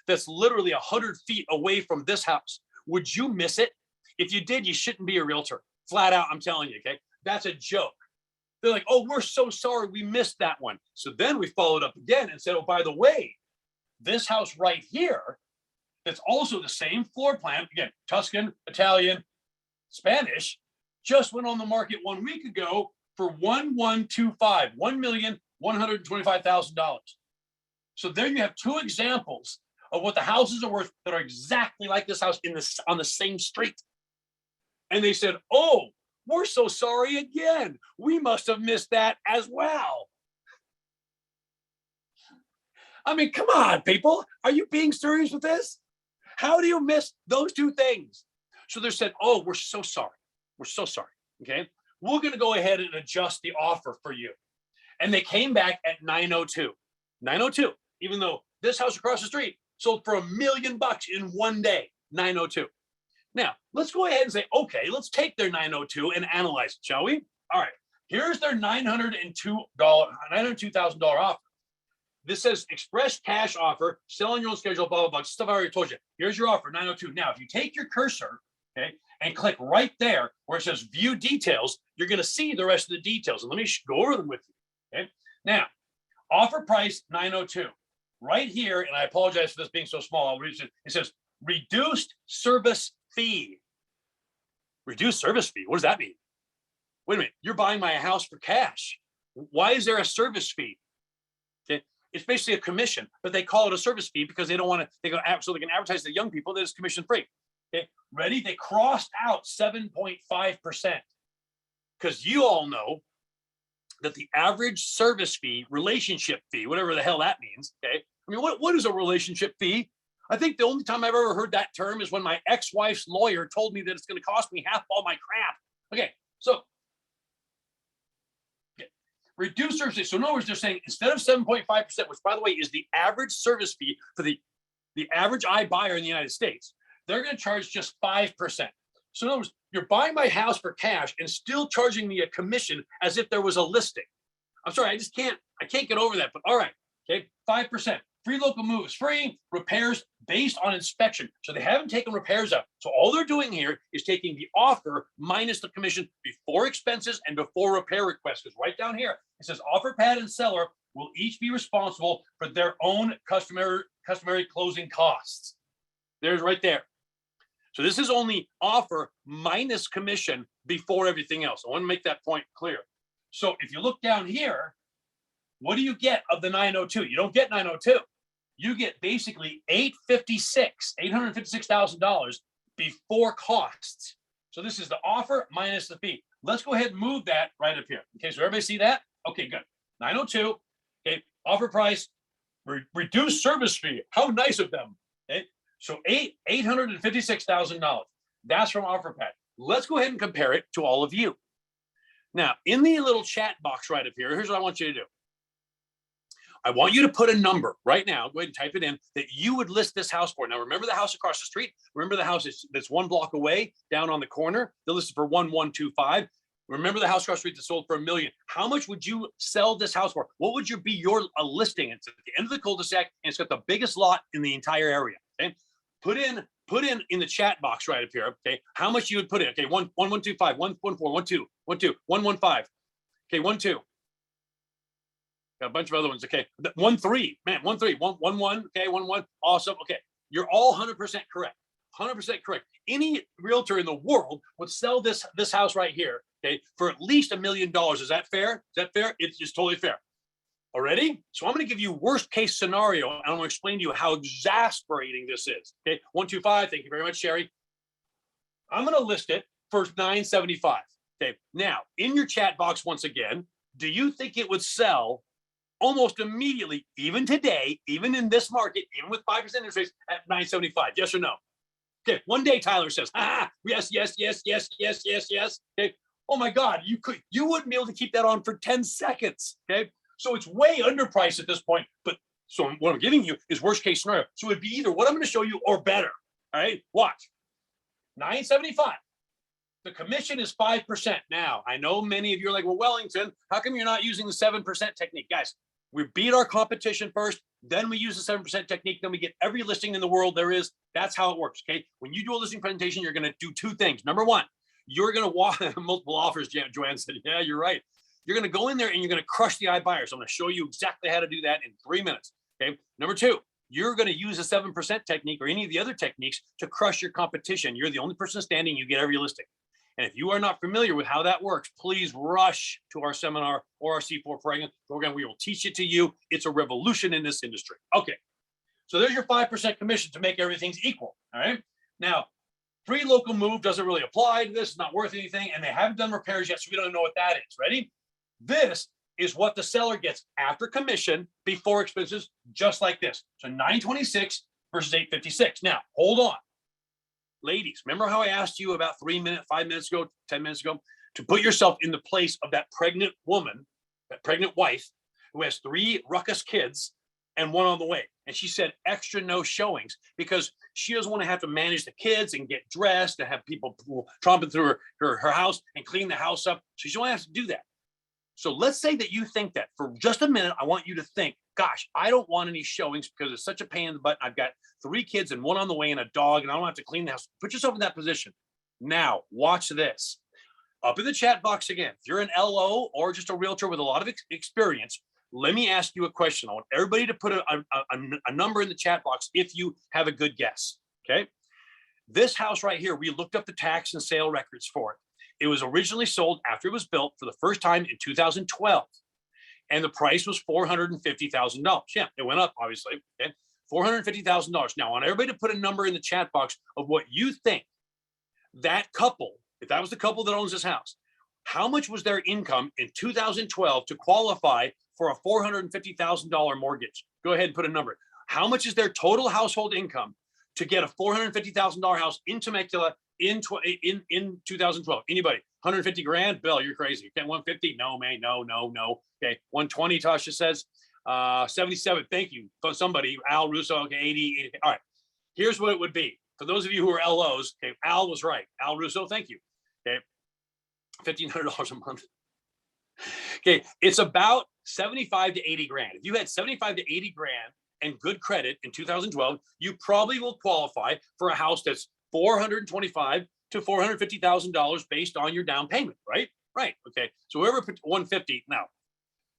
that's literally 100 feet away from this house, would you miss it? If you did, you shouldn't be a realtor. Flat out, I'm telling you, okay? That's a joke. They're like, oh, we're so sorry we missed that one. So then we followed up again and said, oh, by the way, this house right here, that's also the same floor plan, again, Tuscan, Italian, Spanish, just went on the market 1 week ago for $1,125, $1,125,000. So there you have two examples of what the houses are worth that are exactly like this house on the same street. And they said, oh, we're so sorry again. We must have missed that as well. I mean, come on, people. Are you being serious with this? How do you miss those two things? So they said, oh, we're so sorry. We're so sorry. Okay. We're going to go ahead and adjust the offer for you. And they came back at 902. 902, even though this house across the street sold for $1 million in 1 day. 902. Now, let's go ahead and say, okay, let's take their 902 and analyze it, shall we? All right. Here's their $902,000 offer. This says express cash offer, sell on your own schedule, blah, blah, blah. Stuff I already told you. Here's your offer, 902. Now, if you take your cursor, okay, and click right there where it says view details, you're going to see the rest of the details. And let me go over them with you. Okay. Now, offer price 902. Right here, and I apologize for this being so small, I'll read it. It says reduced service fee. Reduced service fee. What does that mean? Wait a minute. You're buying my house for cash. Why is there a service fee? Okay. It's basically a commission, but they call it a service fee because they don't want to, so they can advertise to the young people that it's commission free. Okay. Ready? They crossed out 7.5% because you all know that the average service fee, relationship fee, whatever the hell that means. Okay. I mean, what is a relationship fee? I think the only time I've ever heard that term is when my ex-wife's lawyer told me that it's going to cost me half all my crap. Okay, so reduce service fee. So in other words, they're saying instead of 7.5%, which by the way is the average service fee for the average iBuyer in the United States, they're going to charge just 5%. So in other words, you're buying my house for cash and still charging me a commission as if there was a listing. I'm sorry, I can't get over that, but all right, okay, 5%. Free local moves, free repairs based on inspection. So they haven't taken repairs out. So all they're doing here is taking the offer minus the commission before expenses and before repair requests. Because right down here, it says Offerpad and seller will each be responsible for their own customary closing costs. There's right there. So this is only offer minus commission before everything else. I want to make that point clear. So if you look down here, what do you get of the 902? You don't get 902. You get basically $856,000 before costs. So this is the offer minus the fee. Let's go ahead and move that right up here. Okay, so everybody see that? Okay, good. 902. Okay, offer price, reduced service fee. How nice of them. Okay, so $856,000. That's from Offerpad. Let's go ahead and compare it to all of you. Now, in the little chat box right up here, here's what I want you to do. I want you to put a number right now. Go ahead and type it in that you would list this house for. Now, remember the house across the street? Remember the house that's 1 block away down on the corner? They listed for 1,125. Remember the house across the street that sold for $1 million. How much would you sell this house for? What would be your listing? It's at the end of the cul-de-sac, and it's got the biggest lot in the entire area. Okay, put in the chat box right up here. Okay, how much you would put in? Okay, 1,125, 1,141, 1,2, 1,2, 1,115. Okay, 1,2. Got a bunch of other ones. Okay. 1-3, man, 1-3, 1-1. Okay. 1-1. Awesome. Okay. You're all 100% correct. 100% correct. Any realtor in the world would sell this house right here, okay, for at least $1 million. Is that fair? Is that fair? It's just totally fair. Already? So I'm going to give you worst case scenario, and I'm going to explain to you how exasperating this is. Okay. 125. Thank you very much, Sherry. I'm going to list it for $975. Okay. Now, in your chat box, once again, do you think it would sell almost immediately, even today, even in this market, even with 5% interest rates at $975? Yes or no? Okay. One day Tyler says, yes, yes, yes, yes, yes, yes, yes. Okay. Oh my God, you wouldn't be able to keep that on for 10 seconds. Okay. So it's way underpriced at this point. But so what I'm giving you is worst case scenario. So it'd be either what I'm going to show you or better. All right. Watch. $975. The commission is 5%. Now, I know many of you are like, well, Wellington, how come you're not using the 7% technique? Guys, we beat our competition first, then we use the 7% technique, then we get every listing in the world there is. That's how it works, okay? When you do a listing presentation, you're going to do two things. Number one, you're going to walk multiple offers. Joanne said, yeah, you're right. You're going to go in there and you're going to crush the iBuyer. So I'm going to show you exactly how to do that in 3 minutes, okay? Number two, you're going to use the 7% technique or any of the other techniques to crush your competition. You're the only person standing, you get every listing. And if you are not familiar with how that works, please rush to our seminar or our C4 program. We will teach it to you. It's a revolution in this industry. Okay, so there's your 5% commission to make everything's equal. All right. Now, free local move doesn't really apply to this. It's not worth anything. And they haven't done repairs yet, so we don't know what that is. Ready? This is what the seller gets after commission, before expenses, just like this. So $926 versus $856. Now, hold on. Ladies, remember how I asked you about 3 minutes, 5 minutes ago, 10 minutes ago, to put yourself in the place of that pregnant woman, that pregnant wife who has 3 ruckus kids and 1 on the way. And she said extra no showings because she doesn't want to have to manage the kids and get dressed and have people tromping through her house and clean the house up. So she don't have to do that. So let's say that you think that for just a minute. I want you to think, gosh, I don't want any showings because it's such a pain in the butt. I've got 3 kids and 1 on the way and a dog, and I don't have to clean the house. Put yourself in that position. Now, watch this. Up in the chat box again, if you're an LO or just a realtor with a lot of experience, let me ask you a question. I want everybody to put a number in the chat box if you have a good guess, okay? This house right here, we looked up the tax and sale records for it. It was originally sold after it was built for the first time in 2012. And the price was $450,000. Yeah, it went up, obviously. Okay, $450,000. Now, I want everybody to put a number in the chat box of what you think that couple, if that was the couple that owns this house, how much was their income in 2012 to qualify for a $450,000 mortgage? Go ahead and put a number. How much is their total household income to get a $450,000 house in Temecula in 2012? Anybody? 150 grand? Bill, you're crazy. You can't 150? No, man. No. Okay. 120, Tasha says. 77. Thank you. Somebody. Al Russo. Okay. 80. All right. Here's what it would be. For those of you who are LOs, okay, Al was right. Al Russo, thank you. Okay. $1,500 a month. Okay. It's about 75 to 80 grand. If you had 75 to 80 grand and good credit in 2012, you probably will qualify for a house that's $425,000 to $450,000 based on your down payment, right? Right. Okay. So whoever put 150 now,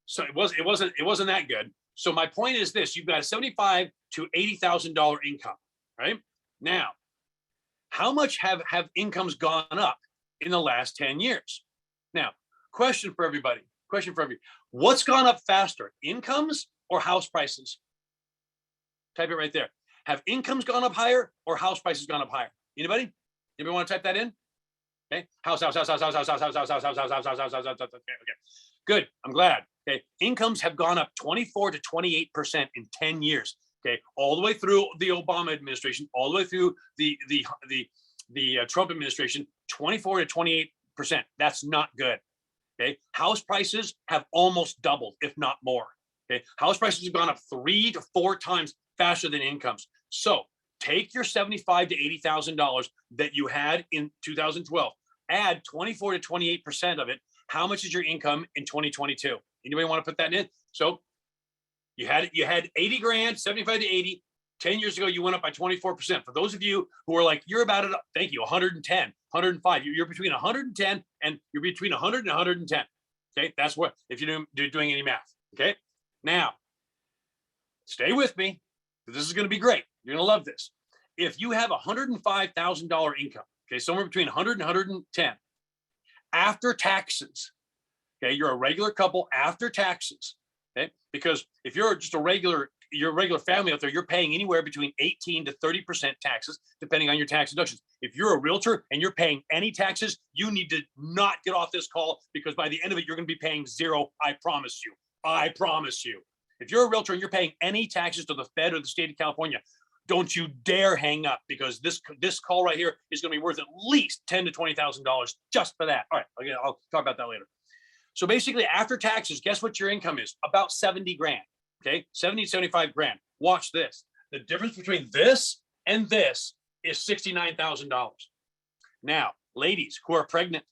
so it wasn't that good. So my point is this: you've got a $75,000 to $80,000 income, right? Now, how much have incomes gone up in the last 10 years? Now, question for everybody. What's gone up faster, incomes or house prices? Type it right there. Have incomes gone up higher or house prices gone up higher? Anybody want to type that in? Okay. House. Okay. Good. I'm glad. Okay. Incomes have gone up 24 to 28% in 10 years. Okay. All the way through the Obama administration, all the way through the Trump administration, 24 to 28%. That's not good. Okay. House prices have almost doubled, if not more. Okay. House prices have gone up 3 to 4 times faster than incomes. So take your $75,000 to $80,000 that you had in 2012, add 24 to 28% of it. How much is your income in 2022? Anybody want to put that in? So you had 80 grand, 75 to 80. 10 years ago, you went up by 24%. For those of you who are like, you're about it, thank you, 110, 105. You're between 110 and you're between 100 and 110. Okay, that's what, if you're doing any math. Okay, Now, stay with me. This is going to be great. You're going to love this. If you have $105,000 income, okay, somewhere between 100 and 110, after taxes, okay, you're a regular couple after taxes, okay, because if you're just you're a regular family out there, you're paying anywhere between 18 to 30% taxes, depending on your tax deductions. If you're a realtor and you're paying any taxes, you need to not get off this call, because by the end of it, you're going to be paying zero. I promise you. I promise you. If you're a realtor and you're paying any taxes to the Fed or the state of California, don't you dare hang up, because this call right here is going to be worth at least $10,000 to $20,000 just for that. All right, again, I'll talk about that later. So basically, after taxes, guess what your income is? About 70 grand. Okay, 70, 75 grand. Watch this. The difference between this and this is $69,000. Now, ladies who are pregnant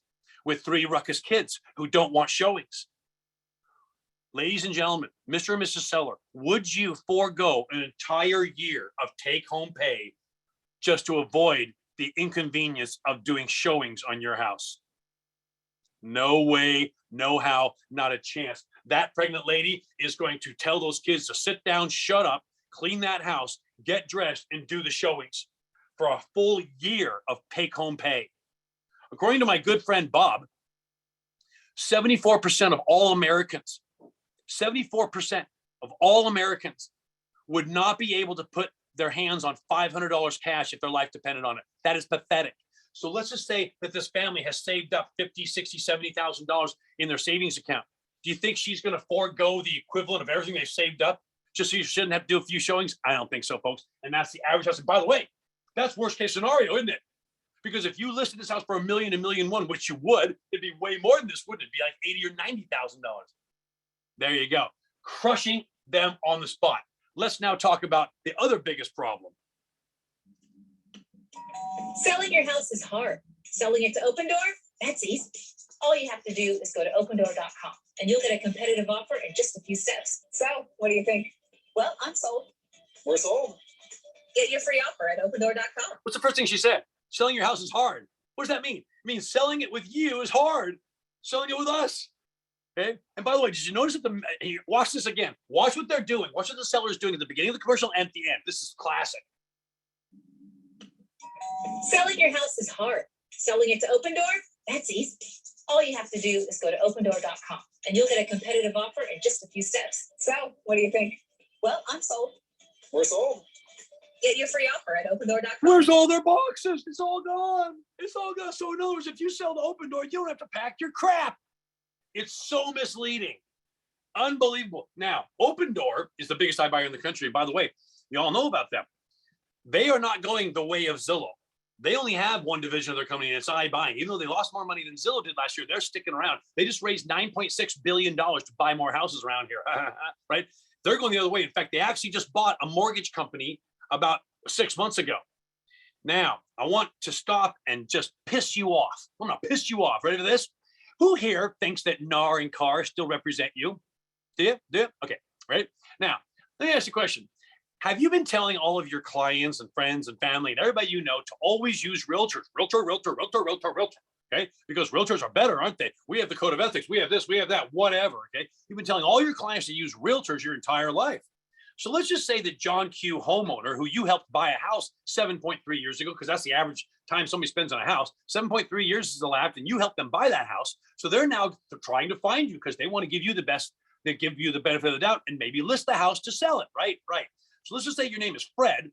with 3 ruckus kids who don't want showings, ladies and gentlemen, Mr. and Mrs. Seller, would you forego an entire year of take-home pay just to avoid the inconvenience of doing showings on your house? No way, no how, not a chance. That pregnant lady is going to tell those kids to sit down, shut up, clean that house, get dressed, and do the showings for a full year of take-home pay. According to my good friend Bob, 74% of all Americans, 74% of all Americans would not be able to put their hands on $500 cash if their life depended on it. That is pathetic. So let's just say that this family has saved up $50,000, $60,000, $70,000 in their savings account. Do you think she's going to forego the equivalent of everything they've saved up just so you shouldn't have to do a few showings? I don't think so, folks. And that's the average house. And by the way, that's worst case scenario, isn't it? Because if you listed this house for $1 million, $1.1 million, which you would, it'd be way more than this, wouldn't it? It'd be like $80,000 or $90,000. There you go. Crushing them on the spot. Let's now talk about the other biggest problem. Selling your house is hard. Selling it to Opendoor, that's easy. All you have to do is go to opendoor.com and you'll get a competitive offer in just a few steps. So, what do you think? Well, I'm sold. We're sold. Get your free offer at opendoor.com. What's the first thing she said? Selling your house is hard. What does that mean? It means selling it with you is hard. Selling it with us. Okay. And by the way, did you notice that watch this again? Watch what they're doing. Watch what the seller is doing at the beginning of the commercial and at the end. This is classic. Selling your house is hard. Selling it to Opendoor, that's easy. All you have to do is go to opendoor.com and you'll get a competitive offer in just a few steps. So, what do you think? Well, I'm sold. We're sold. Get your free offer at opendoor.com. Where's all their boxes? It's all gone. It's all gone. So in other words, if you sell to Opendoor, you don't have to pack your crap. It's so misleading. Unbelievable. Now, Opendoor is the biggest iBuyer in the country. By the way, you all know about them. They are not going the way of Zillow. They only have one division of their company, and it's iBuying. Even though they lost more money than Zillow did last year, they're sticking around. They just raised $9.6 billion to buy more houses around here, right? They're going the other way. In fact, they actually just bought a mortgage company about 6 months ago. Now, I want to stop and just piss you off. I'm going to piss you off. Ready for this? Who here thinks that NAR and CAR still represent you? Do you? Do you? Okay, right? Now, let me ask you a question. Have you been telling all of your clients and friends and family and everybody you know to always use realtors? Realtor, realtor, realtor, realtor, realtor. Okay? Because realtors are better, aren't they? We have the code of ethics. We have this, we have that, whatever. Okay? You've been telling all your clients to use realtors your entire life. So let's just say that John Q. homeowner, who you helped buy a house 7.3 years ago, because that's the average time somebody spends on a house, 7.3 years has elapsed, and you helped them buy that house. So they're now trying to find you because they want to give you the best, they give you the benefit of the doubt and maybe list the house to sell it, right? Right. So let's just say your name is Fred,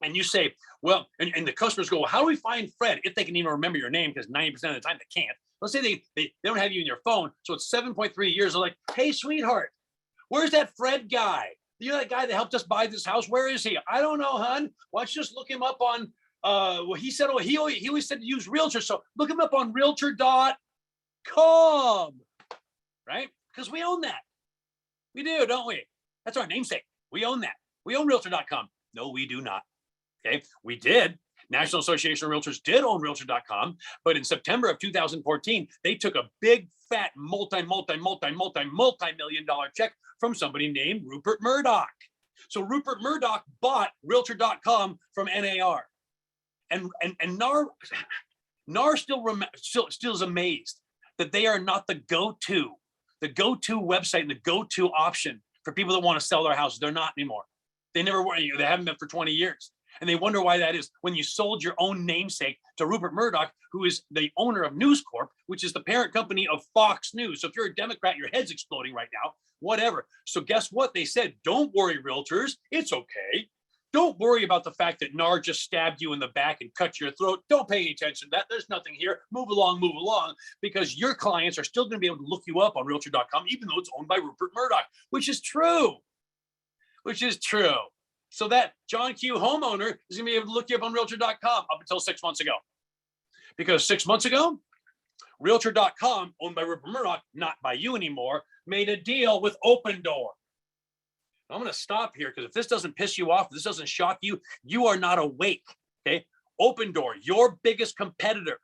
and you say, well, and the customers go, well, how do we find Fred? If they can even remember your name, because 90% of the time they can't. Let's say they don't have you in your phone. So it's 7.3 years. They're like, hey, sweetheart, where's that Fred guy? You know that guy that helped us buy this house? Where is he? I don't know, hon. Why don't you just look him up on, well, he said, oh, he always said to use realtor. So look him up on realtor.com, right? Because we own that. We do, don't we? That's our namesake. We own that. We own realtor.com. No, we do not. Okay. We did. National Association of Realtors did own realtor.com, but in September of 2014, they took a big fat multi-million dollar check from somebody named Rupert Murdoch. So Rupert Murdoch bought realtor.com from NAR. And NAR still is amazed that they are not the go-to website and the go-to option for people that want to sell their houses. They're not anymore. They never were. They haven't been for 20 years. And they wonder why that is. When you sold your own namesake to Rupert Murdoch, who is the owner of News Corp, which is the parent company of Fox News. So if you're a Democrat, your head's exploding right now, whatever. So guess what? They said, don't worry, realtors. It's okay. Don't worry about the fact that NAR just stabbed you in the back and cut your throat. Don't pay any attention to that. There's nothing here. Move along, because your clients are still going to be able to look you up on realtor.com, even though it's owned by Rupert Murdoch, which is true. So that John Q homeowner is going to be able to look you up on realtor.com up until 6 months ago. Because 6 months ago, realtor.com, owned by Rupert Murdoch, not by you anymore, made a deal with Opendoor. I'm going to stop here because if this doesn't piss you off, if this doesn't shock you, you are not awake. Okay. Opendoor, your biggest competitor,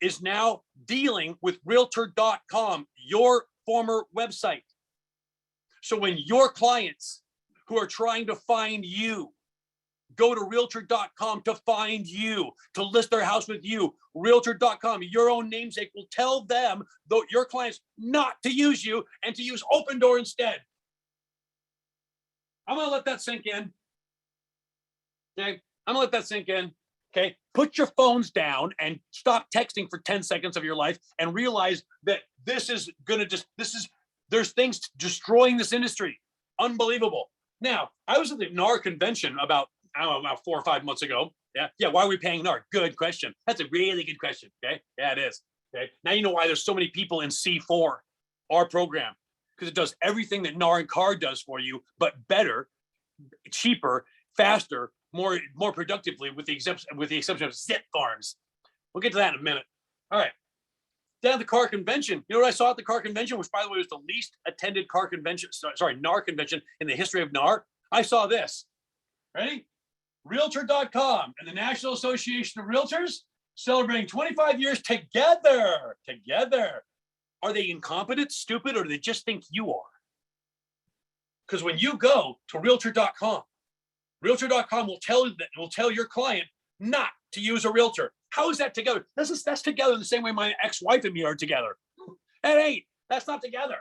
is now dealing with realtor.com, your former website. So when your clients who are trying to find you go to realtor.com to find you, to list their house with you, realtor.com, your own namesake, will tell them, though, your clients, not to use you and to use Opendoor instead. I'm going to let that sink in. Okay. I'm going to let that sink in. Okay. Put your phones down and stop texting for 10 seconds of your life and realize that this is going to there's things destroying this industry. Unbelievable. Now, I was at the NAR convention about 4 or 5 months ago. Yeah. Why are we paying NAR? Good question. That's a really good question. Okay. Yeah, it is. Okay. Now you know why there's so many people in C4, our program, because it does everything that NAR and CAR does for you, but better, cheaper, faster, more productively, with the exception of zip farms. We'll get to that in a minute. All right. Down at the CAR convention, you know what I saw at the CAR convention, which by the way was the least attended CAR convention, NAR convention in the history of NAR? I saw this. Ready? Realtor.com and the National Association of Realtors celebrating 25 years together. Are they incompetent, stupid, or do they just think you are? Because when you go to realtor.com will tell your client not to use a realtor. How is that together? That's together the same way my ex-wife and me are together. That ain't. That's not together.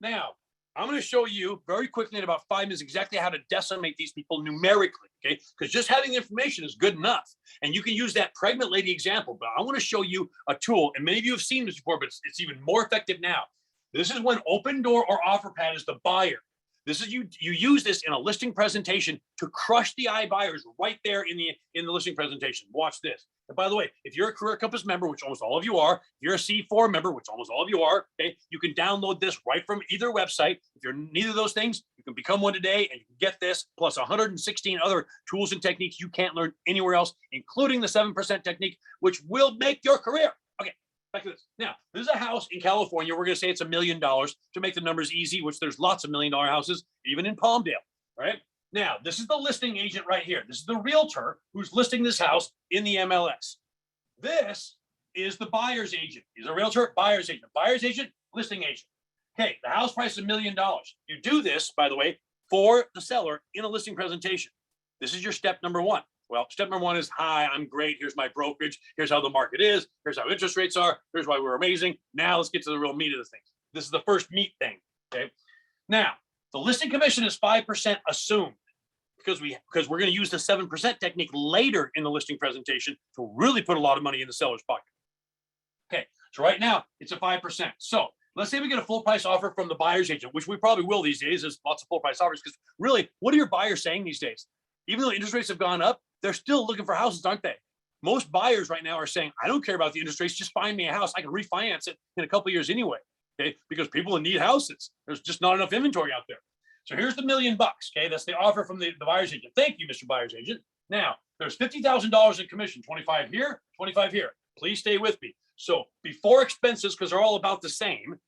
Now, I'm going to show you very quickly in about 5 minutes exactly how to decimate these people numerically, okay? Because just having the information is good enough. And you can use that pregnant lady example, but I want to show you a tool, and many of you have seen this before, but it's even more effective now. This is when Opendoor or Offerpad is the buyer. This is you use this in a listing presentation to crush the iBuyers right there in the listing presentation. Watch this. And by the way, if you're a Career Compass member, which almost all of you are, if you're a C4 member, which almost all of you are, okay, you can download this right from either website. If you're neither of those things, you can become one today and you can get this plus 116 other tools and techniques you can't learn anywhere else, including the 7% technique, which will make your career. Okay, back to this. Now, this is a house in California. We're going to say it's $1 million to make the numbers easy, which there's lots of $1 million houses, even in Palmdale. All right. Now, this is the listing agent right here. This is the realtor who's listing this house in the MLS. This is the buyer's agent. He's a realtor, buyer's agent, listing agent. Okay, the house price is $1 million. You do this, by the way, for the seller in a listing presentation. This is your step number one. Well, step number one is, hi, I'm great. Here's my brokerage. Here's how the market is. Here's how interest rates are. Here's why we're amazing. Now let's get to the real meat of the thing. This is the first meat thing, okay? Now, the listing commission is 5% assumed because we're going to use the 7% technique later in the listing presentation to really put a lot of money in the seller's pocket. Okay, so right now it's a 5%. So let's say we get a full price offer from the buyer's agent, which we probably will these days. There's lots of full price offers because really, what are your buyers saying these days? Even though interest rates have gone up, they're still looking for houses, aren't they? Most buyers right now are saying, I don't care about the interest rates, just find me a house. I can refinance it in a couple of years anyway, okay? Because people need houses. There's just not enough inventory out there. So here's the $1 million, okay? That's the offer from the buyer's agent. Thank you, Mr. Buyer's Agent. Now, there's $50,000 in commission, 25 here, 25 here. Please stay with me. So before expenses, because they're all about the same,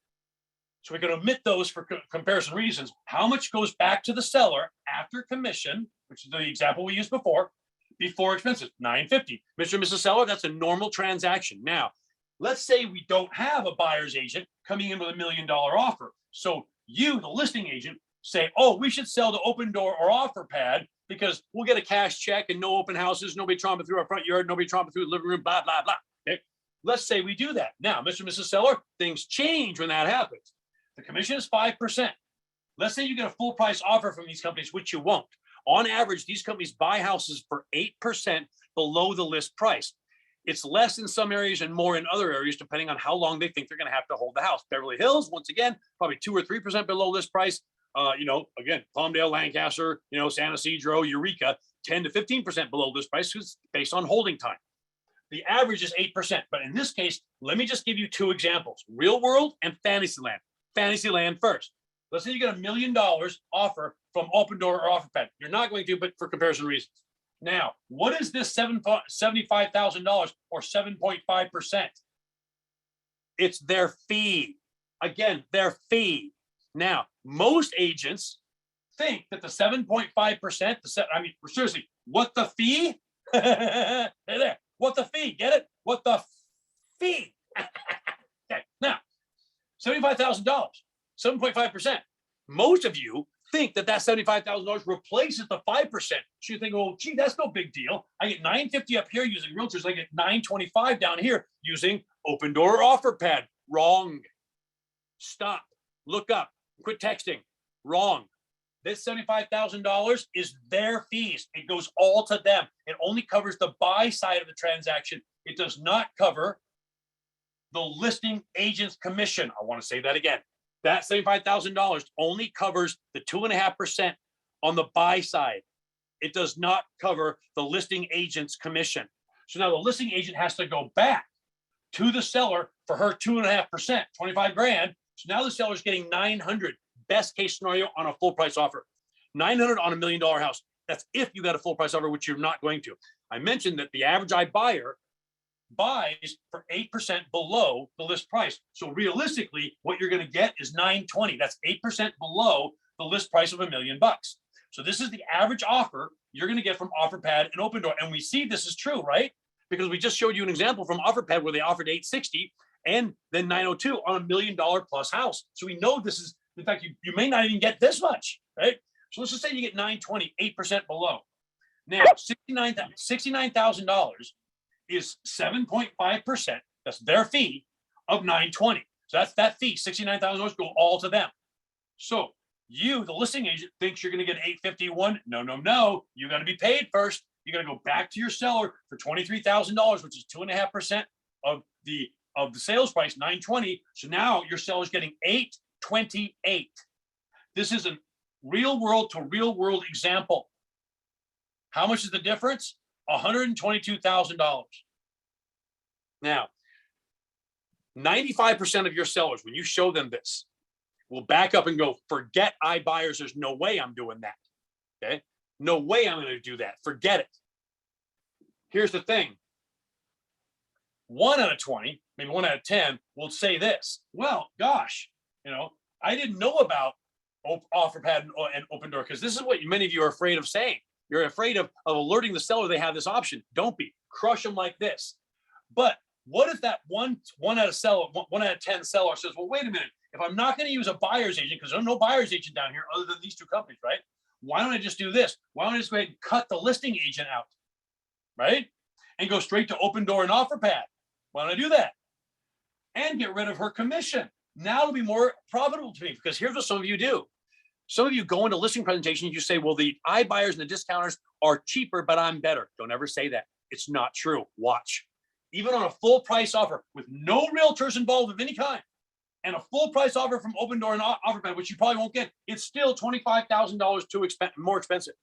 so we can omit those for comparison reasons. How much goes back to the seller after commission, which is the example we used before expenses? $950. Mr. and Mrs. Seller, that's a normal transaction. Now, let's say we don't have a buyer's agent coming in with $1 million offer. So you, the listing agent, say, oh, we should sell to Opendoor or Offerpad because we'll get a cash check and no open houses, nobody tromping through our front yard, nobody tromping through the living room, blah, blah, blah. Okay. Let's say we do that. Now, Mr. and Mrs. Seller, things change when that happens. The commission is 5%. let's say you get a full price offer from these companies, which you won't. On average, these companies buy houses for 8% below the list price. It's less in some areas and more in other areas, depending on how long they think they're going to have to hold the house. Beverly Hills, once again, probably 2 or 3% below list price. Again, Palmdale, Lancaster, San Ysidro, Eureka, 10 to 15% below list price, based on holding time. The average is 8%. But in this case, let me just give you 2 examples: real world and Fantasyland. Fantasyland first. Let's say you get $1 million offer from Opendoor or Offerpad. You're not going to, but for comparison reasons. Now, what is this $75,000 or 7.5%? It's their fee. Again, their fee. Now, most agents think that the 7.5%, seriously, what the fee? Hey there, what the fee? Get it? What the fee? Okay, now, $75,000, 7.5%. Most of you think that $75,000 replaces the 5%. So you think, well, gee, that's no big deal. I get $950 up here using realtors. I get $925 down here using Opendoor or Offerpad. Wrong. Stop. Look up. Quit texting. Wrong. This $75,000 is their fees. It goes all to them. It only covers the buy side of the transaction. It does not cover the listing agent's commission. I want to say that again. That $75,000 only covers the 2.5% on the buy side. It does not cover the listing agent's commission. So now the listing agent has to go back to the seller for her 2.5%, 25 grand. So now the seller's getting 900, best case scenario on a full price offer. 900 on $1 million house. That's if you got a full price offer, which you're not going to. I mentioned that the average buyer buys for 8% below the list price. So realistically, what you're going to get is 920. That's 8% below the list price of $1 million. So this is the average offer you're going to get from Offerpad and Opendoor. And we see this is true, right? Because we just showed you an example from Offerpad where they offered 860 and then 902 on $1 million plus house. So we know this is, in fact, you may not even get this much, right? So let's just say you get 920, 8% below. Now, $69,000 is 7.5%. That's their fee of 920. So that's that fee. $69,000 go all to them. So you, the listing agent, thinks you're going to get 851. No. You got to be paid first. You got to go back to your seller for $23,000, which is 2.5% of the sales price, 920. So now your seller's getting 828. This is a real world to real world example. How much is the difference? $122,000. Now, 95% of your sellers, when you show them this, will back up and go, forget iBuyers. There's no way I'm doing that. Okay. No way I'm going to do that. Forget it. Here's the thing. 1 out of 20, maybe 1 out of 10 will say this. Well, gosh, I didn't know about Offerpad and Opendoor, because this is what many of you are afraid of saying. You're afraid of alerting the seller they have this option. Don't be. Crush them like this. But what if that one out of 10 seller says, well, wait a minute. If I'm not going to use a buyer's agent, because there's no buyer's agent down here other than these 2 companies, right? Why don't I just do this? Why don't I just go ahead and cut the listing agent out, right? And go straight to Opendoor and Offerpad. Why don't I do that? And get rid of her commission. Now it'll be more profitable to me, because here's what some of you do. Some of you go into listing presentations, you say, well, the iBuyers and the discounters are cheaper, but I'm better. Don't ever say that. It's not true. Watch. Even on a full price offer with no realtors involved of any kind, and a full price offer from Opendoor and Offerpad, which you probably won't get, it's still $25,000 more expensive.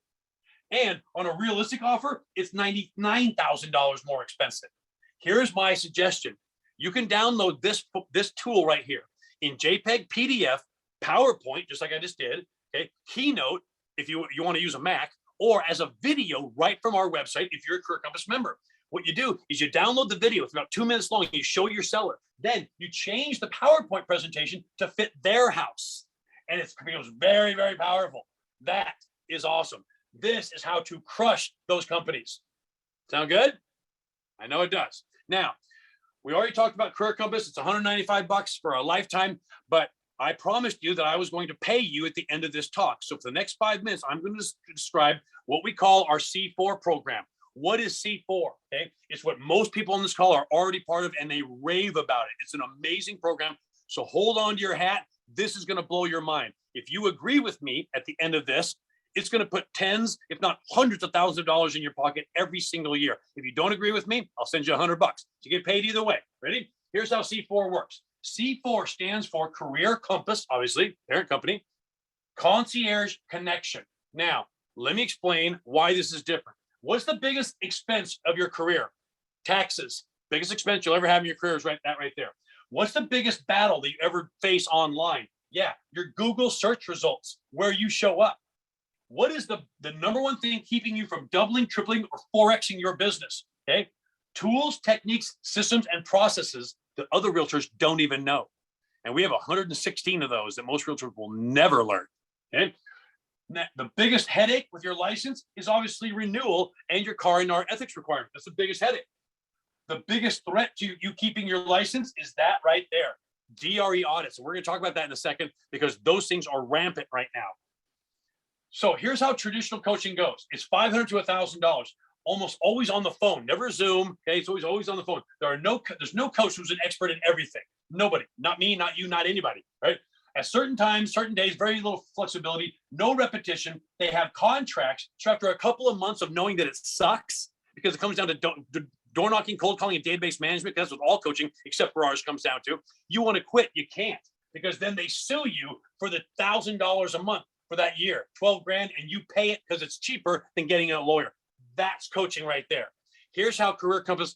And on a realistic offer, it's $99,000 more expensive. Here's my suggestion. You can download this tool right here in JPEG, PDF, PowerPoint, just like I just did, okay, Keynote, if you want to use a Mac, or as a video right from our website if you're a Career Compass member. What you do is you download the video. It's about 2 minutes long. You show your seller. Then you change the PowerPoint presentation to fit their house. And it becomes very, very powerful. That is awesome. This is how to crush those companies. Sound good? I know it does. Now, we already talked about Career Compass. It's $195 for a lifetime, but I promised you that I was going to pay you at the end of this talk. So for the next 5 minutes, I'm going to describe what we call our C4 program. What is C4? Okay, it's what most people on this call are already part of, and they rave about it. It's an amazing program. So hold on to your hat. This is going to blow your mind. If you agree with me at the end of this, it's going to put tens, if not hundreds of thousands of dollars in your pocket every single year. If you don't agree with me, I'll send you $100. You get paid either way. Ready? Here's how C4 works. C4 stands for Career Compass, obviously, parent company, Concierge Connection. Now, let me explain why this is different. What's the biggest expense of your career? Taxes. Biggest expense you'll ever have in your career is right there. What's the biggest battle that you ever face online? Yeah, your Google search results, where you show up. What is the number one thing keeping you from doubling, tripling, or 4Xing your business? Okay. Tools, techniques, systems, and processes that other realtors don't even know. And we have 116 of those that most realtors will never learn. Okay. The biggest headache with your license is obviously renewal and your car and our ethics requirement. That's the biggest headache. The biggest threat to you keeping your license is that right there, DRE audits. And we're going to talk about that in a second because those things are rampant right now. So here's how traditional coaching goes. It's $500 to $1,000, almost always on the phone, never Zoom. Okay, it's always on the phone. There's no coach who's an expert in everything. Nobody, not me, not you, not anybody, right? At certain times, certain days, very little flexibility, no repetition. They have contracts. So after a couple of months of knowing that it sucks, because it comes down to door knocking, cold calling, and database management, that's what all coaching, except for ours, comes down to. You want to quit, you can't, because then they sue you for the $1,000 a month for that year, 12 grand, and you pay it because it's cheaper than getting a lawyer. That's coaching right there. Here's how Career Compass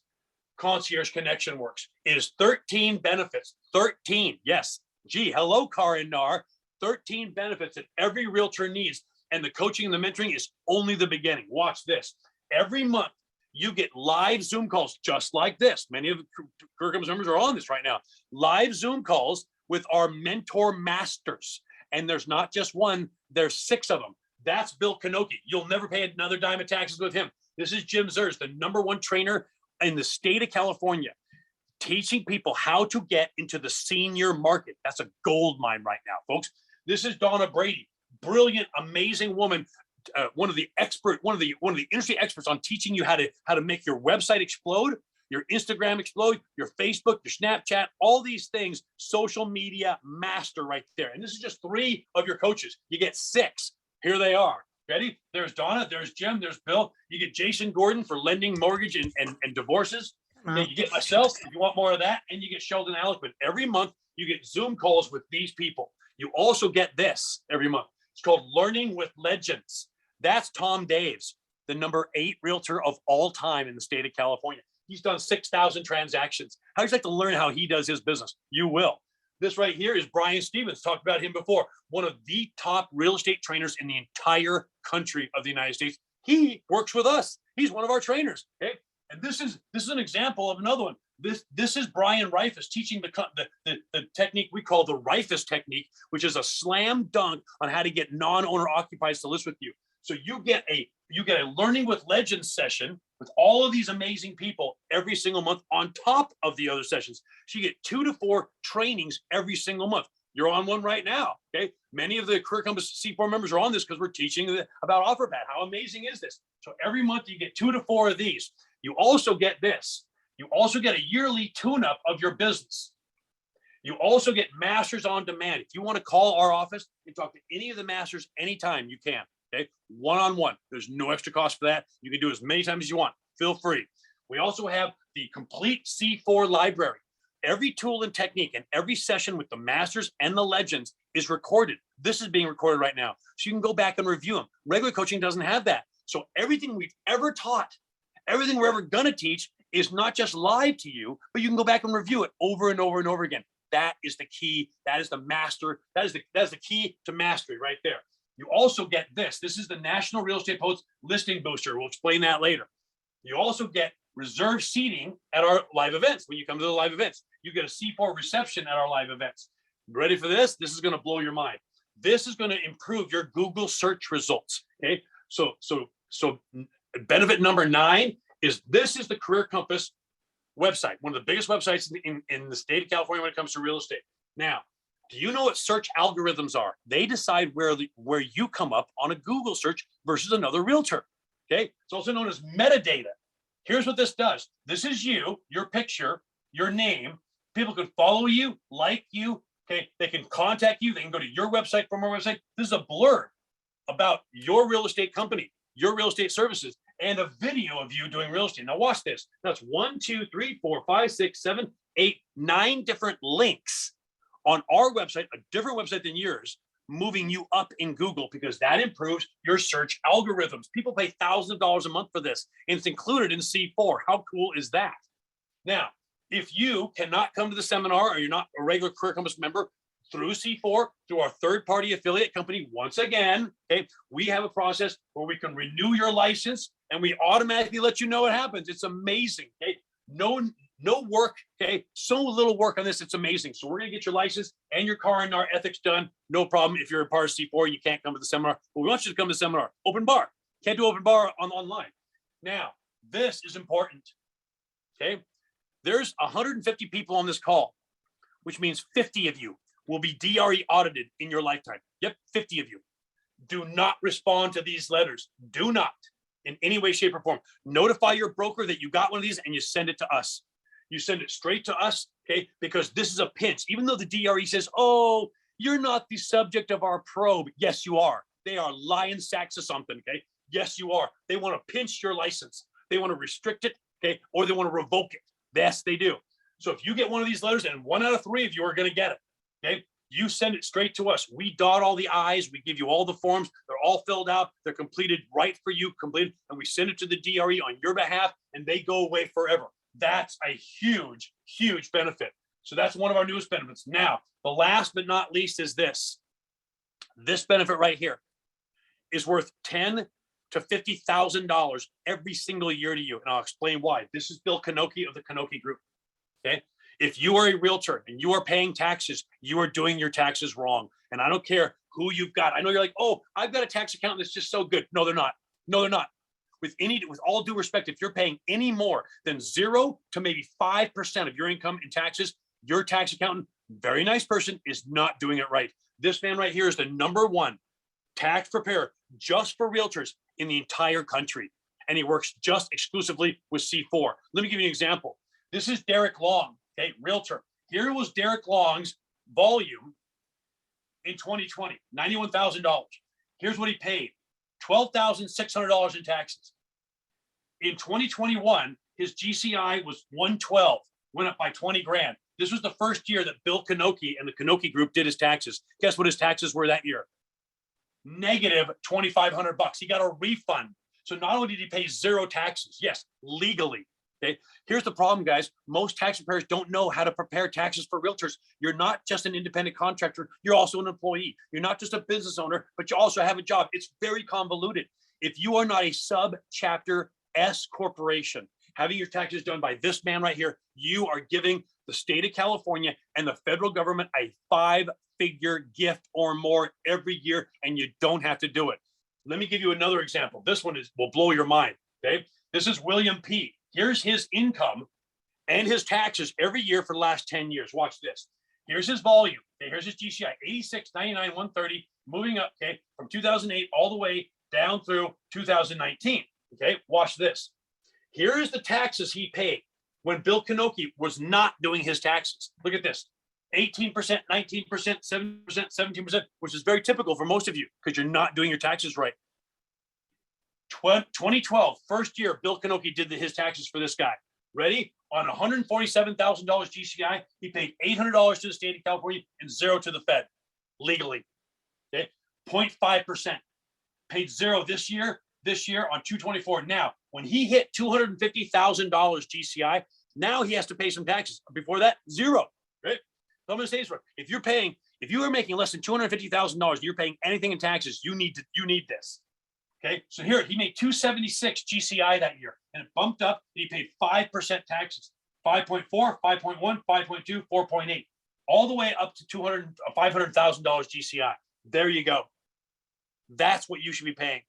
Concierge Connection works. It is 13 benefits, 13, yes. Gee, hello, Car and NAR. 13 benefits that every realtor needs. And the coaching and the mentoring is only the beginning. Watch this. Every month, you get live Zoom calls just like this. Many of the Career Compass members are on this right now. Live Zoom calls with our mentor masters. And there's not just one, there's 6 of them. That's Bill Kanoki. You'll never pay another dime of taxes with him. This is Jim Zers, the #1 trainer in the state of California, teaching people how to get into the senior market. That's a gold mine right now, folks. This is Donna Brady, brilliant, amazing woman, one of the industry experts on teaching you how to make your website explode, your Instagram explode, your Facebook, your Snapchat, all these things, social media master right there. And this is just 3 of your coaches. You get 6. Here they are. Ready? There's Donna, there's Jim, there's Bill. You get Jason Gordon for lending, mortgage, and divorces. Then you get myself if you want more of that, and you get Sheldon Alickman. Every month, you get Zoom calls with these people. You also get this every month. It's called Learning with Legends. That's Tom Daves, the #8 realtor of all time in the state of California. He's done 6,000 transactions. How would you like to learn how he does his business? You will. This right here is Brian Stevens. Talked about him before. One of the top real estate trainers in the entire country of the United States. He works with us. He's one of our trainers. Okay. And this is an example of another one. This is Brian Reifus teaching the technique we call the Reifus technique, which is a slam dunk on how to get non-owner occupiers to list with you. So you get a Learning with Legends session with all of these amazing people every single month on top of the other sessions. So you get 2 to 4 trainings every single month. You're on one right now. Okay. Many of the Career Compass C4 members are on this because we're teaching about Offerpad. How amazing is this? So every month you get 2 to 4 of these. You also get this. You also get a yearly tune-up of your business. You also get masters on demand. If you want to call our office and talk to any of the masters anytime, you can. Okay, one-on-one. There's no extra cost for that. You can do as many times as you want. Feel free. We also have the complete C4 library. Every tool and technique and every session with the masters and the legends is recorded. This is being recorded right now. So you can go back and review them. Regular coaching doesn't have that. So everything we've ever taught, everything we're ever going to teach is not just live to you, but you can go back and review it over and over and over again. That is the key. That is the master. That is the key to mastery right there. You also get this. This is the National Real Estate Post Listing Booster. We'll explain that later. You also get reserved seating at our live events. When you come to the live events, you get a C4 reception at our live events. Ready for this? This is going to blow your mind. This is going to improve your Google search results. Okay. So benefit number 9 is this is the Career Compass website, one of the biggest websites in the state of California when it comes to real estate. Now, do you know what search algorithms are? They decide where you come up on a Google search versus another realtor. Okay. It's also known as metadata. Here's what this does. This is you, your picture, your name. People could follow you, like you, Okay, they can contact you. They can go to your website from our website. This is a blurb about your real estate company, your real estate services, and a video of you doing real estate. Now watch this. That's 1, 2, 3, 4, 5, 6, 7, 8, 9 different links on our website, a different website than yours, moving you up in Google because that improves your search algorithms. People pay thousands of dollars a month for this, and it's included in C4. How cool is that? Now, if you cannot come to the seminar or you're not a regular Career Compass member through C4, through our third-party affiliate company, once again, okay, we have a process where we can renew your license and we automatically let you know what happens. It's amazing, okay? No work, okay? So little work on this, it's amazing. So we're gonna get your license and your car and our ethics done. No problem if you're a part of C4 and you can't come to the seminar. But we want you to come to the seminar. Open bar. Can't do open bar online. Now, this is important, okay? There's 150 people on this call, which means 50 of you will be DRE audited in your lifetime. Yep, 50 of you. Do not respond to these letters. Do not, in any way, shape, or form. Notify your broker that you got one of these and you send it to us. You send it straight to us, okay? Because this is a pinch. Even though the DRE says, oh, you're not the subject of our probe. Yes, you are. They are lying sacks of something, okay? Yes, you are. They want to pinch your license. They want to restrict it, okay? Or they want to revoke it. Yes, they do. So if you get one of these letters, and 1 out of 3 of you are going to get it, okay? You send it straight to us. We dot all the I's. We give you all the forms. They're all filled out. They're completed right for you, completed, and we send it to the DRE on your behalf, and they go away forever. That's a huge, huge benefit. So that's one of our newest benefits. Now, the last but not least is this. This benefit right here is worth $10,000 to $50,000 every single year to you, and I'll explain why. This is Bill Kanoki of the Kanoki Group. Okay. If you are a realtor and you are paying taxes, you are doing your taxes wrong. And I don't care who you've got. I know you're like, oh, I've got a tax accountant that's just so good. No, they're not. No, they're not. With all due respect, if you're paying any more than 0 to maybe 5% of your income in taxes, your tax accountant, very nice person, is not doing it right. This man right here is the #1 tax preparer just for realtors in the entire country. And he works just exclusively with C4. Let me give you an example. This is Derek Long, okay, realtor. Here was Derek Long's volume in 2020, $91,000. Here's what he paid, $12,600 in taxes. In 2021, his GCI was 112, went up by 20 grand. This was the first year that Bill Kanoki and the Kanoki Group did his taxes. Guess what his taxes were that year? Negative $2,500. He got a refund. So not only did he pay 0 taxes, yes, legally. Okay. Here's the problem, guys. Most tax preparers don't know how to prepare taxes for realtors. You're not just an independent contractor. You're also an employee. You're not just a business owner, but you also have a job. It's very convoluted. If you are not a sub-chapter S corporation, having your taxes done by this man right here, you are giving the state of California and the federal government a 5-figure gift or more every year, and you don't have to do it. Let me give you another example. This one will blow your mind, okay? This is William P. Here's his income and his taxes every year for the last 10 years. Watch this. Here's his volume. Okay, here's his GCI, 86, 99, 130, moving up, okay, from 2008 all the way down through 2019. Okay, watch this. Here is the taxes he paid when Bill Kanoki was not doing his taxes. Look at this. 18%, 19%, 7%, 17%, which is very typical for most of you because you're not doing your taxes right. 2012, first year, Bill Kanoki did his taxes for this guy. Ready? On $147,000 GCI, he paid $800 to the state of California and 0 to the Fed, legally. Okay, 0.5%. Paid 0 this year on 224. Now, when he hit $250,000 GCI, now he has to pay some taxes. Before that, 0. Right? So I'm going to say this: if you are making less than $250,000, you're paying anything in taxes, you need this. Okay, so here he made 276 GCI that year, and it bumped up. And he paid 5% taxes, 5.4, 5.1, 5.2, 4.8, all the way up to $500,000 GCI. There you go. That's what you should be paying,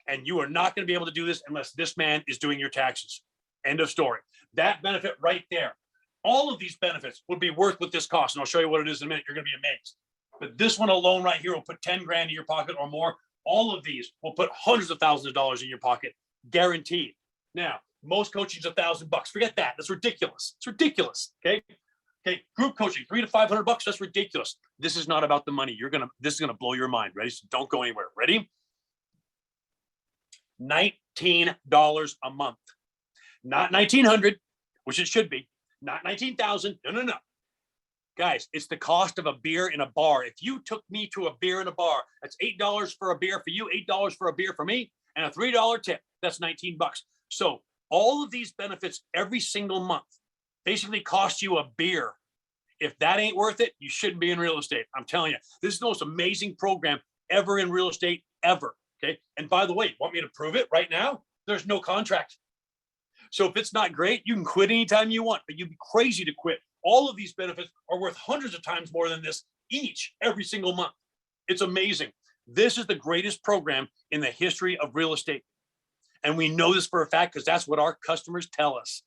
and you are not going to be able to do this unless this man is doing your taxes. End of story. That benefit right there. All of these benefits would be worth what this costs, and I'll show you what it is in a minute. You're going to be amazed. But this one alone right here will put 10 grand in your pocket or more. All of these will put hundreds of thousands of dollars in your pocket, guaranteed. Now, most coaching's $1,000. Forget that. That's ridiculous. It's ridiculous. Okay. Okay, group coaching, $300 to $500. That's ridiculous. This is not about the money. This is gonna blow your mind. Ready? So don't go anywhere. Ready? $19 a month, not 1,900, which it should be. Not 19,000. No. Guys, it's the cost of a beer in a bar. If you took me to a beer in a bar, that's $8 for a beer for you, $8 for a beer for me, and a $3 tip. That's $19. So all of these benefits every single month basically cost you a beer. If that ain't worth it, you shouldn't be in real estate. I'm telling you, this is the most amazing program ever in real estate, ever. Okay. And by the way, want me to prove it right now? There's no contract. So if it's not great, you can quit anytime you want, but you'd be crazy to quit. All of these benefits are worth hundreds of times more than this each every single month. It's amazing. This is the greatest program in the history of real estate. And we know this for a fact because that's what our customers tell us.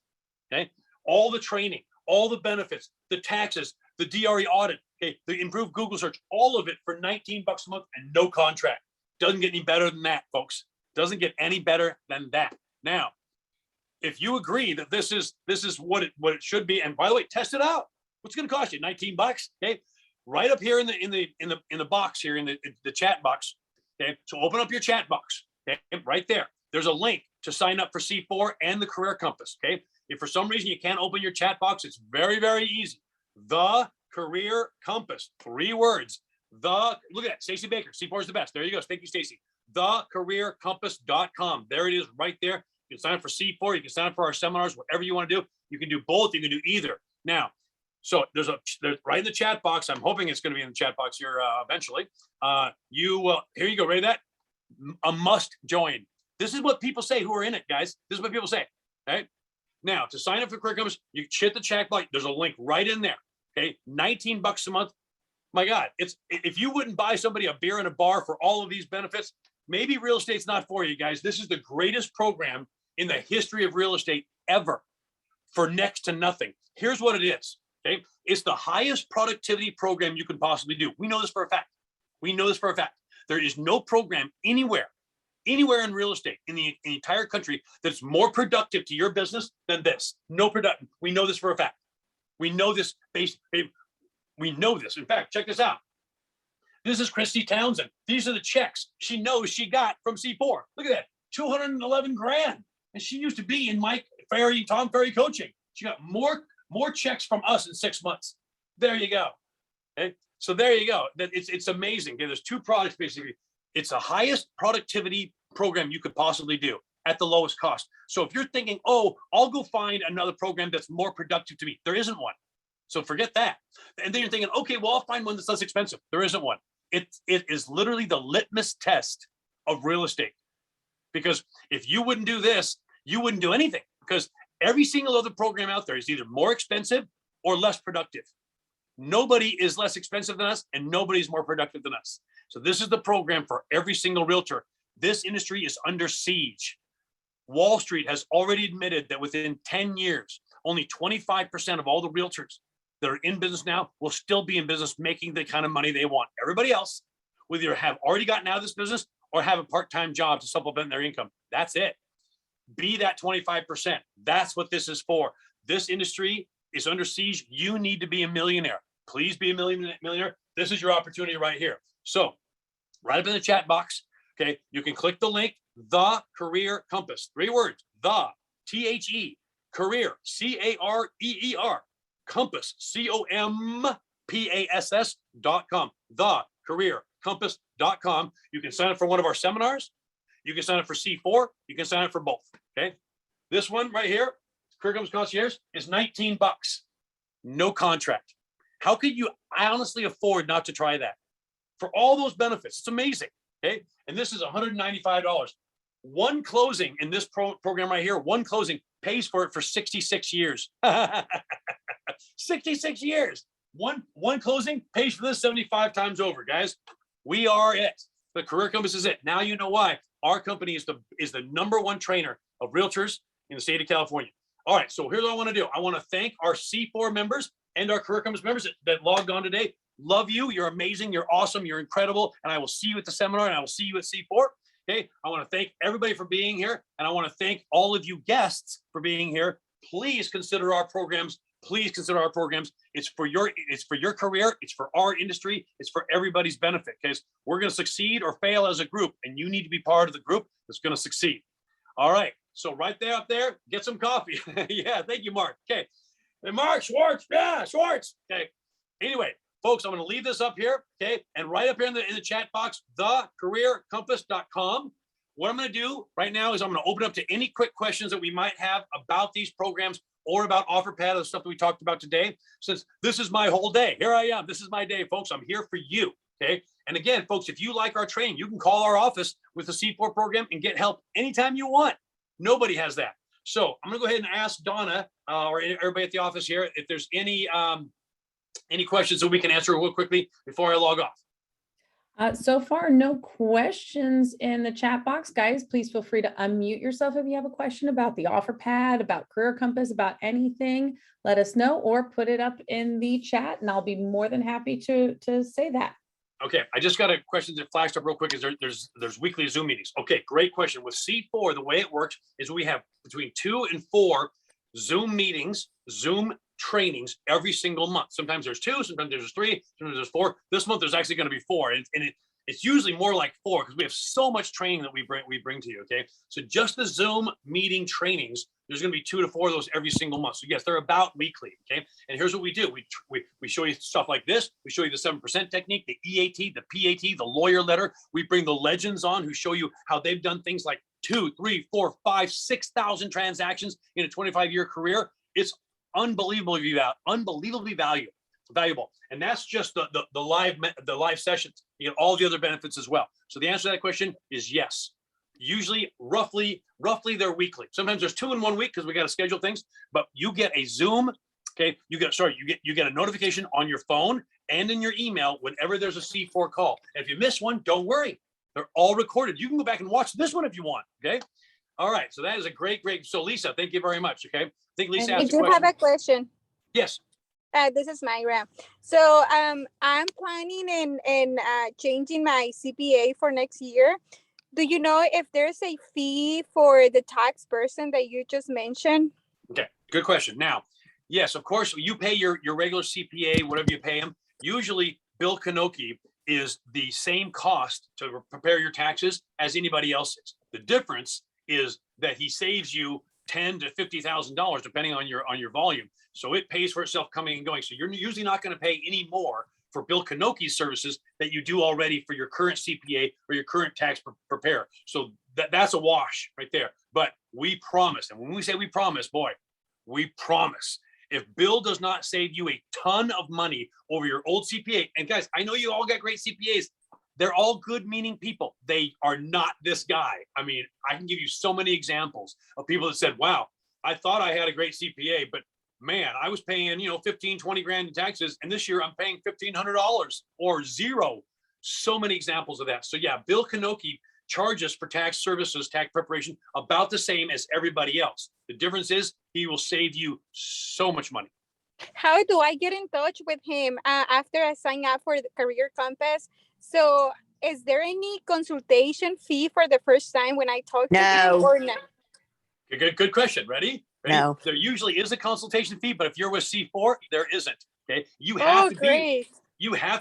Okay. All the training, all the benefits, the taxes, the DRE audit, okay, the improved Google search, all of it for $19 a month and no contract. Doesn't get any better than that, folks. Doesn't get any better than that. Now, if you agree that this is what it should be, and by the way, test it out. What's it going to cost you? $19. Okay, right up here in the box here in the chat box. Okay, so open up your chat box. Okay, right there. There's a link to sign up for C4 and the Career Compass. Okay, if for some reason you can't open your chat box, it's very, very easy. The Career Compass, 3 words. Look at that, Stacey Baker. C4 is the best. There you go. Thank you, Stacey. Thecareercompass.com. There it is, right there. You can sign up for C4. You can sign up for our seminars, whatever you want to do. You can do both. You can do either. Now, so there's right in the chat box. I'm hoping it's going to be in the chat box here eventually. Here you go. Ready that? A must join. This is what people say who are in it, guys. This is what people say. Okay. Now, to sign up for Career Compass, you hit the chat box. There's a link right in there. Okay, $19 a month. My God, if you wouldn't buy somebody a beer in a bar for all of these benefits, maybe real estate's not for you guys. This is the greatest program in the history of real estate ever for next to nothing. Here's what it is. Okay. It's the highest productivity program you can possibly do. We know this for a fact. There is no program anywhere in real estate in the entire country that's more productive to your business than this. No production. We know this for a fact. We know this we know this. In fact, check this out. This is Christy Townsend. These are the checks she knows she got from C4. Look at that, 211 grand. And she used to be in Tom Ferry coaching. She got more checks from us in 6 months. There you go. Okay. So there you go. It's amazing. Okay, there's 2 products basically. It's the highest productivity program you could possibly do at the lowest cost. So if you're thinking, oh, I'll go find another program that's more productive to me, there isn't one. So forget that. And then you're thinking, okay, well, I'll find one that's less expensive. There isn't one. It is literally the litmus test of real estate. Because if you wouldn't do this, you wouldn't do anything. Because every single other program out there is either more expensive or less productive. Nobody is less expensive than us, and nobody's more productive than us. So this is the program for every single realtor. This industry is under siege. Wall Street has already admitted that within 10 years, only 25% of all the realtors that are in business now will still be in business making the kind of money they want. Everybody else will either have already gotten out of this business or have a part-time job to supplement their income. That's it. Be that 25%. That's what this is for. This industry is under siege. You need to be a millionaire. Please be a millionaire. This is your opportunity right here. So right up in the chat box, okay, you can click the link, The Career Compass, 3 words, the, T-H-E, career, C-A-R-E-E-R, compass, COMPASS.com, thecareercompass.com. You can sign up for one of our seminars. You can sign up for C4. You can sign up for both, okay? This one right here, Career Compass Concierge, is $19. No contract. How could you honestly afford not to try that? For all those benefits, it's amazing, okay? And this is $195. One closing in this program right here, one closing pays for it for 66 years. 66 years. One closing pays for this 75 times over, guys. We are it. The Career Compass is it. Now you know why. Our company is the #1 trainer of realtors in the state of California. All right, so here's what I want to do. I want to thank our C4 members and our Career Compass members that logged on today. Love you. You're amazing. You're awesome. You're incredible. And I will see you at the seminar, and I will see you at C4. Okay. I want to thank everybody for being here. And I want to thank all of you guests for being here. Please consider our programs please consider our programs. It's for your career. It's for our industry. It's for everybody's benefit, because we're going to succeed or fail as a group, and you need to be part of the group that's going to succeed. All right. So right there, up there, get some coffee. Yeah. Thank you, Mark. Okay. And Mark Schwartz. Yeah, Schwartz. Okay. Anyway, folks, I'm going to leave this up here. Okay. And right up here in the chat box, thecareercompass.com. What I'm going to do right now is I'm going to open up to any quick questions that we might have about these programs or about Offerpad, the stuff that we talked about today, since this is my whole day. Here I am. This is my day, folks. I'm here for you. Okay. And again, folks, if you like our training, you can call our office with the C4 program and get help anytime you want. Nobody has that. So I'm going to go ahead and ask Donna or everybody at the office here if there's any questions that we can answer real quickly before I log off. So far, no questions in the chat box. Guys, please feel free to unmute yourself if you have a question about the Offerpad, about Career Compass, about anything. Let us know or put it up in the chat, and I'll be more than happy to say that. Okay, I just got a question that flashed up real quick. Is there's weekly Zoom meetings? Okay, great question. With C4, the way it works is we have between 2 and 4 Zoom meetings, Zoom trainings every single month. Sometimes there's 2, sometimes there's 3, sometimes there's 4. This month there's actually going to be 4, and it's usually more like 4 because we have so much training that we bring to you. Okay, so just the Zoom meeting trainings, there's going to be 2 to 4 of those every single month. So yes, they're about weekly. Okay, and here's what we do: we show you stuff like this. We show you the 7% technique, the EAT, the PAT, the lawyer letter. We bring the legends on who show you how they've done things like 2, 3, 4, 5, 6,000 transactions in a 25-year career. It's unbelievably valuable, and that's just the live sessions. You get all the other benefits as well. So the answer to that question is yes. Usually, roughly they're weekly. Sometimes there's 2 in 1 week because we got to schedule things. But you get a Zoom. Okay, you get a notification on your phone and in your email whenever there's a C4 call. And if you miss one, don't worry. They're all recorded. You can go back and watch this one if you want. Okay. All right. So that is a great. So Lisa, thank you very much. Okay. I think Lisa asked a question. I do have a question. Yes. This is Myra. So I'm planning in changing my CPA for next year. Do you know if there's a fee for the tax person that you just mentioned? Okay, good question. Now, yes, of course, you pay your regular CPA, whatever you pay him. Usually, Bill Kanoki is the same cost to prepare your taxes as anybody else's. The difference is that he saves you $10,000 to $50,000 depending on your volume. So it pays for itself coming and going. So you're usually not going to pay any more for Bill Kanoki's services that you do already for your current CPA or your current tax preparer. So that's a wash right there. But we promise, and when we say we promise, boy, we promise. If Bill does not save you a ton of money over your old CPA, and guys, I know you all got great CPAs. They're all good-meaning people. They are not this guy. I mean, I can give you so many examples of people that said, wow, I thought I had a great CPA, but man, I was paying, 15, 20 grand in taxes. And this year I'm paying $1,500 or zero. So many examples of that. So yeah, Bill Kanoki charges for tax services, tax preparation about the same as everybody else. The difference is he will save you so much money. How do I get in touch with him after I sign up for the Career Compass? So is there any consultation fee for the first time when I talk to him or not? Good question. Ready? No. There usually is a consultation fee, but if you're with C4, there isn't. Okay. You have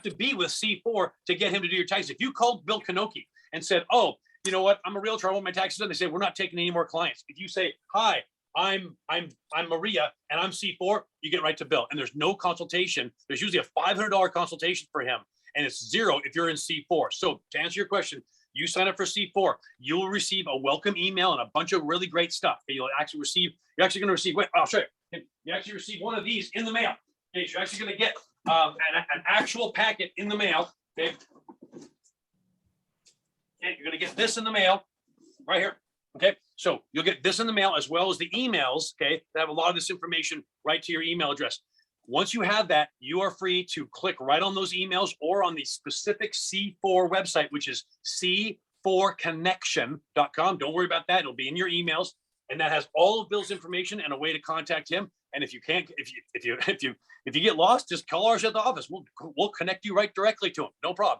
to be with C4 to get him to do your taxes. If you called Bill Kanoki and said, oh, you know what? I'm a realtor. I want my taxes done. They say, we're not taking any more clients. If you say, hi, I'm Maria and I'm C4, you get right to Bill. And there's no consultation. There's usually a $500 consultation for him. And it's zero if you're in C4. So to answer your question, you sign up for C4, you'll receive a welcome email and a bunch of really great stuff. Okay, you're actually going to receive, wait, I'll show you. You actually receive one of these in the mail. Okay, so you're actually going to get an actual packet in the mail. Okay. Okay, you're going to get this in the mail right here. Okay, so you'll get this in the mail as well as the emails, okay, that have a lot of this information right to your email address. Once you have that, you are free to click right on those emails or on the specific C4 website, which is c4connection.com. Don't worry about that. It'll be in your emails. And that has all of Bill's information and a way to contact him. And if you can't, if you get lost, just call ours at the office. We'll connect you right directly to him. No problem.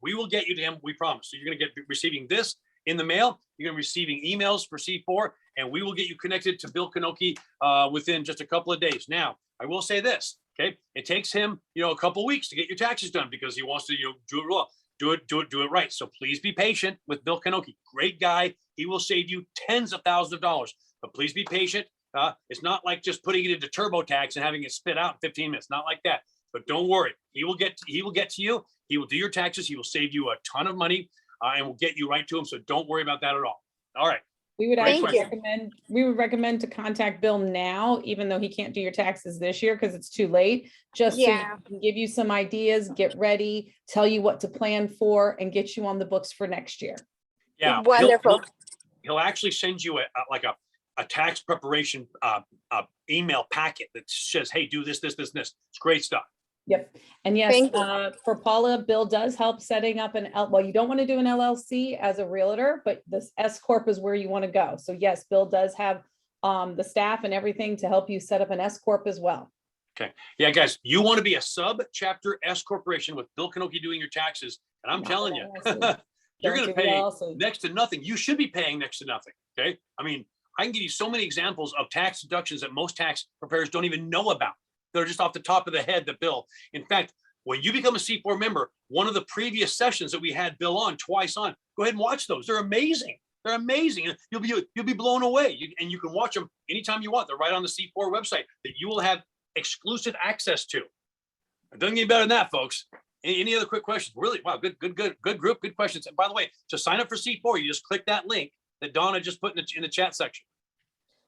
We will get you to him. We promise. So you're going to get receiving this in the mail. You're going to be receiving emails for C4, and we will get you connected to Bill Kanoki within just a couple of days. Now, I will say this, okay? It takes him, a couple weeks to get your taxes done because he wants to, do it well, do it right. So please be patient with Bill Kanoki. Great guy. He will save you tens of thousands of dollars, but please be patient. It's not like just putting it into TurboTax and having it spit out in 15 minutes. Not like that. But don't worry. He will get to you. He will do your taxes. He will save you a ton of money and will get you right to him. So don't worry about that at all. All right. We would Great actually question. recommend to contact Bill now, even though he can't do your taxes this year because it's too late, just so he Yeah. can give you some ideas, get ready, tell you what to plan for, and get you on the books for next year. Yeah. Wonderful. He'll actually send you a tax preparation email packet that says, hey, do this. It's great stuff. Yep. And yes, Thank you. for Paula, Bill does help setting up well, you don't want to do an LLC as a realtor, but this S Corp is where you want to go. So yes, Bill does have the staff and everything to help you set up an S Corp as well. Okay. Yeah, guys, you want to be a sub-chapter S corporation with Bill Kanoki doing your taxes. And I'm Not telling an you, LLC. you're Don't going to do the pay LLC. next to nothing. You should be paying next to nothing. Okay. I mean, I can give you so many examples of tax deductions that most tax preparers don't even know about. They're just off the top of the head, the bill. In fact, when you become a C4 member, one of the previous sessions that we had Bill on twice on, go ahead and watch those. They're amazing. They're amazing. You'll be blown away. And you can watch them anytime you want. They're right on the C4 website that you will have exclusive access to. It doesn't get better than that, folks. Any other quick questions? Really? Wow, good group, good questions. And by the way, to sign up for C4, you just click that link that Donna just put in the chat section.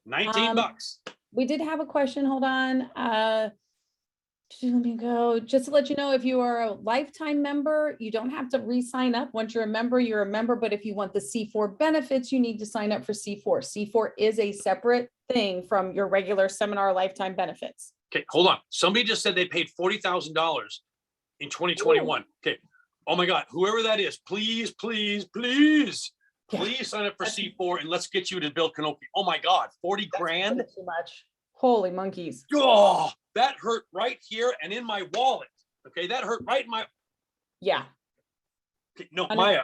19 bucks. We did have a question. Hold on. Let me go. Just to let you know, if you are a lifetime member, you don't have to re-sign up. Once you're a member, you're a member. But if you want the C4 benefits, you need to sign up for C4. C4 is a separate thing from your regular seminar lifetime benefits. Okay, hold on. Somebody just said they paid $40,000 in 2021. Okay. Oh my God, whoever that is, please sign up for C4 and let's get you to Bill Kanoki. Oh my God, 40 grand. Too much. Holy monkeys. Oh, that hurt right here and in my wallet. Okay, that hurt right in my. Yeah. Okay, no, Maya.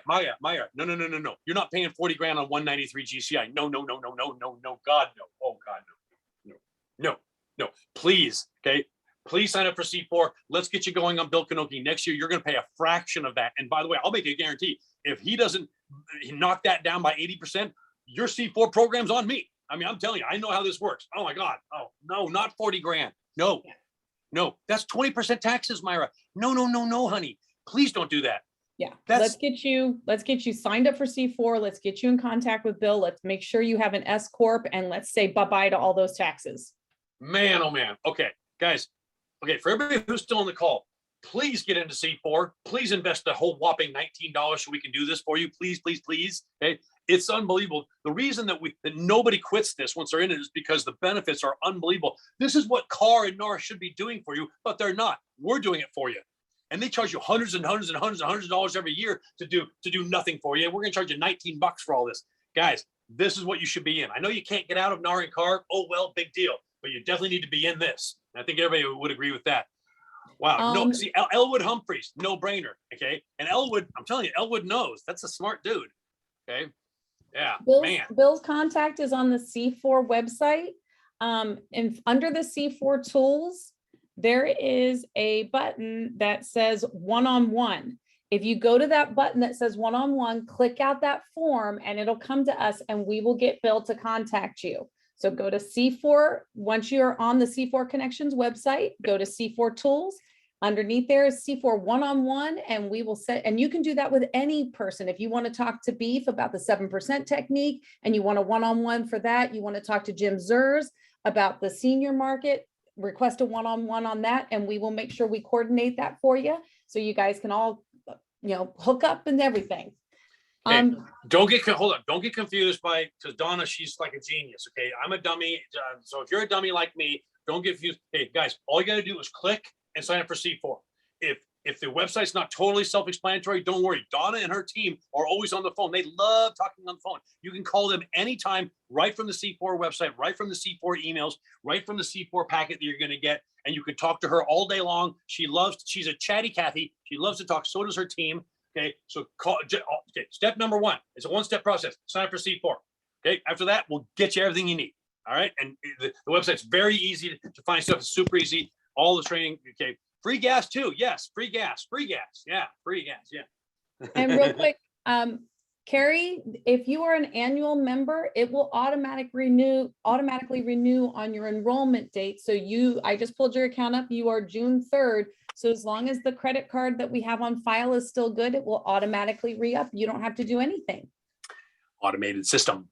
No. You're not paying 40 grand on 193 GCI. No. God, no. Oh God, no. Please, okay. Please sign up for C4. Let's get you going on Bill Kanoki. Next year, you're going to pay a fraction of that. And by the way, I'll make a guarantee. If he doesn't knock that down by 80%, your C4 program's on me. I mean, I'm telling you, I know how this works. Oh my God. Oh, no, not 40 grand. No, that's 20% taxes, Myra. No, honey. Please don't do that. Yeah. Let's get you signed up for C4. Let's get you in contact with Bill. Let's make sure you have an S Corp and let's say bye-bye to all those taxes. Man, oh man. Okay, guys. Okay, for everybody who's still on the call, please get into C4. Please invest a whole whopping $19 so we can do this for you. Please. Okay, it's unbelievable. The reason that nobody quits this once they're in it is because the benefits are unbelievable. This is what Carr and NAR should be doing for you, but they're not. We're doing it for you, and they charge you hundreds of dollars every year to do nothing for you. And we're going to charge you $19 for all this, guys. This is what you should be in. I know you can't get out of NAR and Carr. Oh well, big deal. But you definitely need to be in this. I think everybody would agree with that. Wow. No, see, Elwood Humphreys, no brainer. Okay. And Elwood, I'm telling you, Elwood knows. That's a smart dude. Okay. Yeah. Bill's contact is on the C4 website. And under the C4 tools, there is a button that says one-on-one. If you go to that button that says one-on-one, click out that form and it'll come to us and we will get Bill to contact you. So go to C4. Once you're on the C4 Connections website, go to C4 Tools. Underneath there is C4 one-on-one, and we will set, and you can do that with any person. If you want to talk to Beef about the 7% technique and you want a one-on-one for that, you want to talk to Jim Zers about the senior market, request a one-on-one on that, and we will make sure we coordinate that for you. So you guys can all, hook up and everything. Hey, don't get confused because Donna, she's like a genius. Okay, I'm a dummy. So if you're a dummy like me, don't get confused. Hey guys, all you got to do is click and sign up for C4. If the website's not totally self-explanatory, don't worry. Donna and her team are always on the phone. They love talking on the phone. You can call them anytime, right from the C4 website, right from the C4 emails, right from the C4 packet that you're going to get, and you can talk to her all day long. She's a chatty Cathy. She loves to talk. So does her team. Okay, so step number one. It's a one-step process. Sign up for C4. Okay, after that, we'll get you everything you need. All right. And the website's very easy to find stuff. It's super easy. All the training. Okay. Free gas too. Yes. Free gas. Free gas. Yeah. Free gas. Yeah. And real quick, Carrie, if you are an annual member, it will automatically renew on your enrollment date. So I just pulled your account up. You are June 3rd. So as long as the credit card that we have on file is still good, it will automatically re-up. You don't have to do anything. Automated system.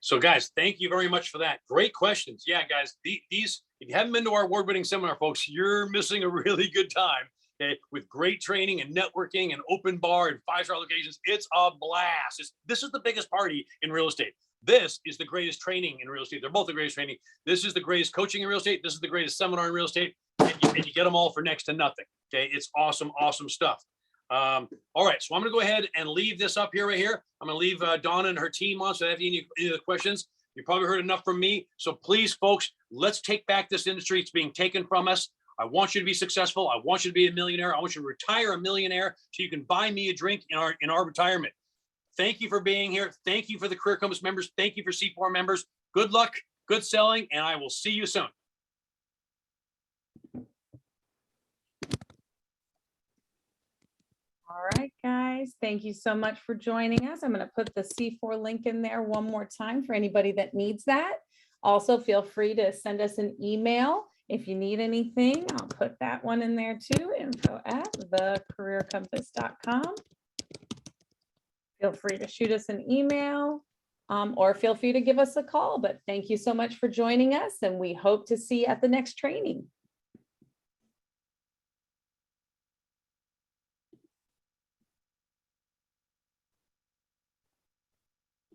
So guys, thank you very much for that. Great questions. Yeah, guys, these, if you haven't been to our award-winning seminar, folks, you're missing a really good time. Okay, with great training and networking and open bar and 5-star locations. It's a blast. This is the biggest party in real estate. This is the greatest training in real estate. They're both the greatest training. This is the greatest coaching in real estate. This is the greatest seminar in real estate. And you get them all for next to nothing. Okay, it's awesome, awesome stuff. All right, so I'm gonna go ahead and leave this up here right here. I'm gonna leave Donna and her team on, so if you have any other questions, you probably heard enough from me. So please, folks, let's take back this industry. It's being taken from us. I want you to be successful. I want you to be a millionaire. I want you to retire a millionaire so you can buy me a drink in our retirement. Thank you for being here. Thank you for the Career Compass members. Thank you for C4 members. Good luck, good selling, and I will see you soon. All right, guys, thank you so much for joining us. I'm going to put the C4 link in there one more time for anybody that needs that. Also, feel free to send us an email if you need anything. I'll put that one in there too, info@thecareercompass.com. Feel free to shoot us an email or feel free to give us a call. But thank you so much for joining us, and we hope to see you at the next training.